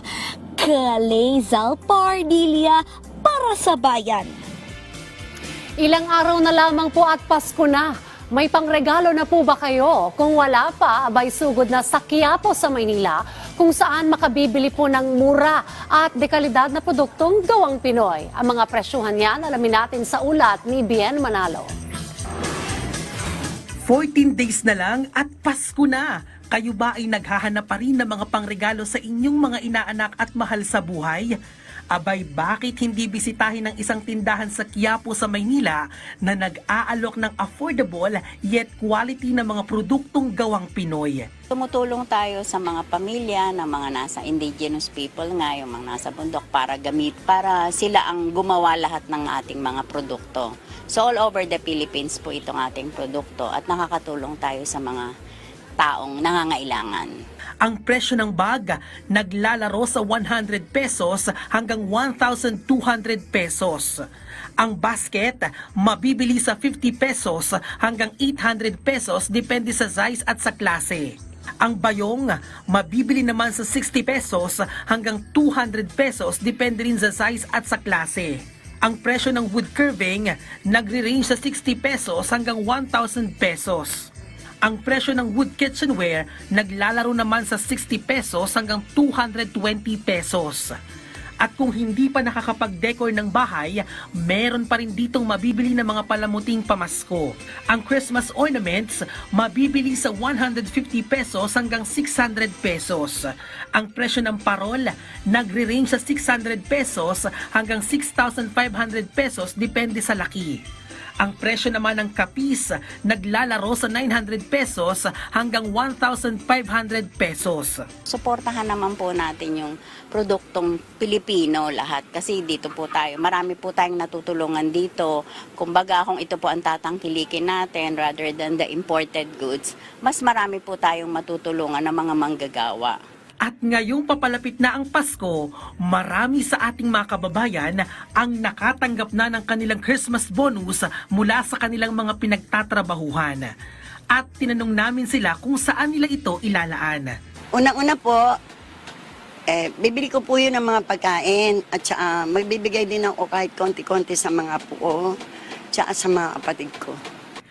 Kalezal Pardilia para sa Bayan. Ilang araw na lamang po at Pasko na. May pangregalo na po ba kayo? Kung wala pa, abay sugod na sa Quiapo sa Maynila, kung saan makabibili po ng mura at dekalidad na produktong gawang Pinoy. Ang mga presyuhan yan, alamin natin sa ulat ni Bien Manalo. 14 days na lang at Pasko na. Kayo ba ay naghahanap pa rin ng mga pangregalo sa inyong mga inaanak at mahal sa buhay? Abay, bakit hindi bisitahin ng isang tindahan sa Quiapo sa Maynila na nag-aalok ng affordable yet quality na mga produktong gawang Pinoy? Tumutulong tayo sa mga pamilya na mga nasa indigenous people nga, yung mga nasa bundok para sila ang gumawa lahat ng ating mga produkto. So all over the Philippines po itong ating produkto at nakakatulong tayo sa mga taong nangangailangan. Ang presyo ng bag naglalaro sa 100 pesos hanggang 1,200 pesos. Ang basket mabibili sa 50 pesos hanggang 800 pesos depende sa size at sa klase. Ang bayong mabibili naman sa 60 pesos hanggang 200 pesos depende rin sa size at sa klase. Ang presyo ng wood carving nagre-range sa 60 pesos hanggang 1,000 pesos. Ang presyo ng wood kitchenware naglalaro naman sa 60 pesos hanggang 220 pesos. At kung hindi pa nakakapag-decor ng bahay, meron pa rin ditong mabibili ng mga palamuting pamasko. Ang Christmas ornaments, mabibili sa 150 pesos hanggang 600 pesos. Ang presyo ng parol, nagre-range sa 600 pesos hanggang 6,500 pesos depende sa laki. Ang presyo naman ng kapis, naglalaro sa 900 pesos hanggang 1,500 pesos. Suportahan naman po natin yung produktong Pilipino lahat kasi dito po tayo, marami po tayong natutulungan dito. Kumbaga kung ito po ang tatangkilikin natin rather than the imported goods, mas marami po tayong matutulungan ng mga manggagawa. At ngayong papalapit na ang Pasko, marami sa ating mga kababayan ang nakatanggap na ng kanilang Christmas bonus mula sa kanilang mga pinagtatrabahuhan. At tinanong namin sila kung saan nila ito ilalaan. Unang-una po, bibili ko po yun ng mga pagkain at saka magbibigay din ako kahit konti-konti sa mga apo ko at sa mga kapatid ko.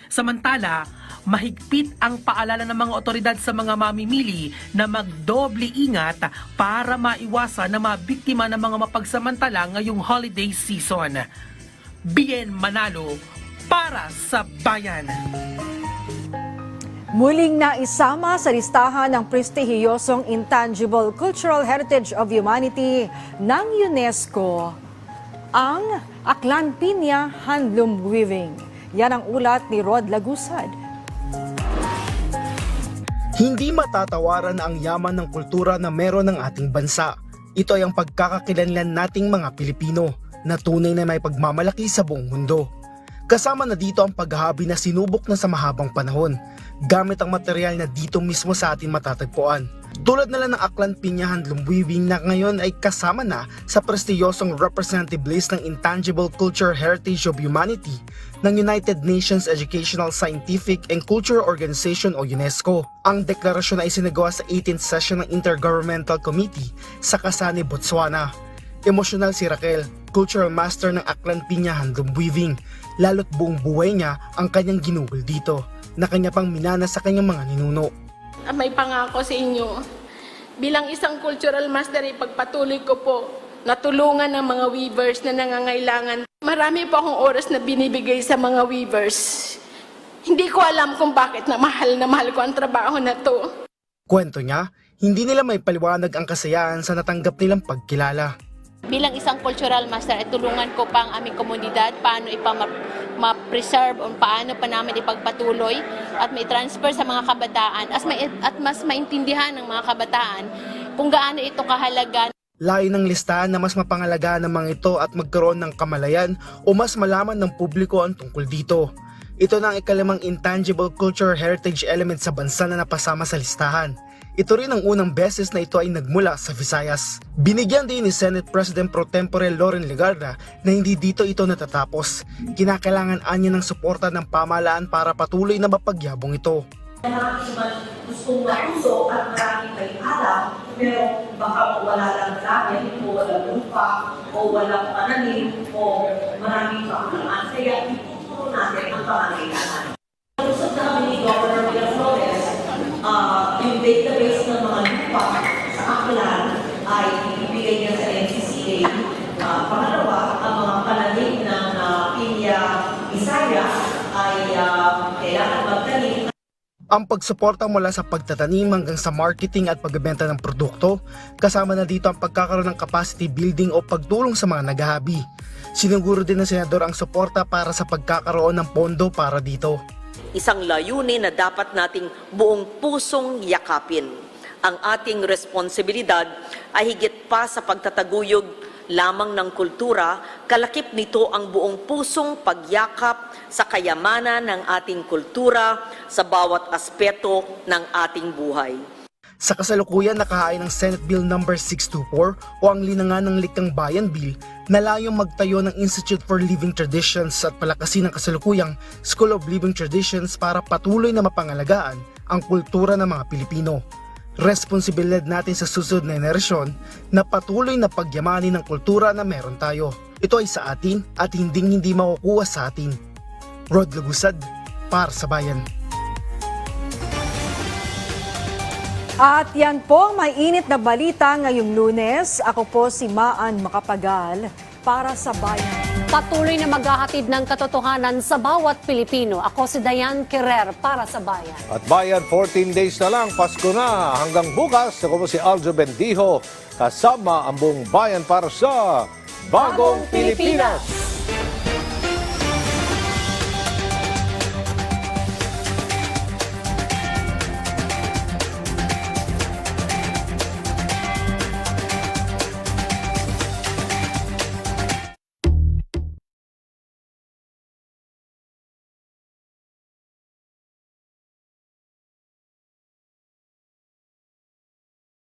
Samantala, mahigpit ang paalala ng mga otoridad sa mga mamimili na magdoble ingat para maiwasan na mabiktima ng mga mapagsamantala ngayong holiday season. Bien Manalo para sa Bayan. Muling naisama sa listahan ng prestihiyosong Intangible Cultural Heritage of Humanity ng UNESCO ang Aklan Piña Handloom Weaving. Yan ang ulat ni Rod Lagusad. Hindi matatawaran ang yaman ng kultura na meron ng ating bansa. Ito ay ang pagkakakilanlan nating mga Pilipino na tunay na may pagmamalaki sa buong mundo. Kasama na dito ang paghahabi na sinubok na sa mahabang panahon, gamit ang material na dito mismo sa ating matatagpuan. Tulad na lang ng Aklan Piña Handloom Weaving na ngayon ay kasama na sa prestiyosong representative list ng Intangible Cultural Heritage of Humanity ng United Nations Educational, Scientific and Cultural Organization o UNESCO. Ang deklarasyon ay isinagawa sa 18th session ng Intergovernmental Committee sa Kasane, Botswana. Emosyonal si Raquel, cultural master ng Aklan Piña Handloom Weaving, lalo't buong buhay niya ang kanyang ginugol dito na kanya pang minana sa kanyang mga ninuno. May pangako sa inyo. Bilang isang cultural master, ipagpatuloy ko po na tulungan ng mga weavers na nangangailangan. Marami po akong oras na binibigay sa mga weavers. Hindi ko alam kung bakit na mahal ko ang trabaho na to. Kwento niya, hindi nila may paliwanag ang kasiyahan sa natanggap nilang pagkilala. Bilang isang cultural master, ay tulungan ko pa ang aming komunidad paano ma-preserve o paano pa namin ipagpatuloy at may transfer sa mga kabataan at mas maintindihan ng mga kabataan kung gaano ito kahalaga. Layo ng listahan na mas mapangalagaan ng mga ito at magkaroon ng kamalayan o mas malaman ng publiko ang tungkol dito. Ito na ang ikalimang intangible cultural heritage element sa bansa na napasama sa listahan. Ito rin ang unang beses na ito ay nagmula sa Visayas. Binigyan din ni Senate President Pro Tempore Loren Legarda na hindi dito ito natatapos. Kinakailangan anya ng suporta ng pamahalaan para patuloy na mapagyabong ito. Gustong mauso at maraming may alam, pero baka wala lang namin o walang lupa o walang pananim o maraming kakulangan. Kaya ituturo natin ang pangangailangan. Lusot na kami ni Governor Miraflores, yung database ng mga lupa sa Aklan ay ibibigay niya sa NCCA. Pangalawa, ang mga pananim ng Pinya Bisaya ay kailangan magtanim. Ang pagsuporta mula sa pagtatanim hanggang sa marketing at pagbebenta ng produkto, kasama na dito ang pagkakaroon ng capacity building o pagtulong sa mga naghahabi. Siniguro din ng senador ang suporta para sa pagkakaroon ng pondo para dito. Isang layunin na dapat nating buong pusong yakapin. Ang ating responsibilidad ay higit pa sa pagtataguyod lamang ng kultura, kalakip nito ang buong pusong pagyakap sa kayamanan ng ating kultura sa bawat aspeto ng ating buhay. Sa kasalukuyan, nakahain ng Senate Bill No. 624 o ang linangan ng Likang Bayan Bill na layong magtayo ng Institute for Living Traditions at palakasin ng kasalukuyang School of Living Traditions para patuloy na mapangalagaan ang kultura ng mga Pilipino. Responsibilidad natin sa susunod na henerasyon na patuloy na pagyamanin ng kultura na meron tayo. Ito ay sa atin at hindi makukuha sa atin. Rod Lagusad, para sa Bayan. At yan po ang may init na balita ngayong Lunes. Ako po si Maan Macapagal para sa Bayan. Patuloy na maghahatid ng katotohanan sa bawat Pilipino. Ako si Diane Querer para sa Bayan. At Bayan, 14 days na lang, Pasko na. Hanggang bukas, ako po si Aljo Bendijo, kasama ang buong bayan para sa Bagong Pilipinas.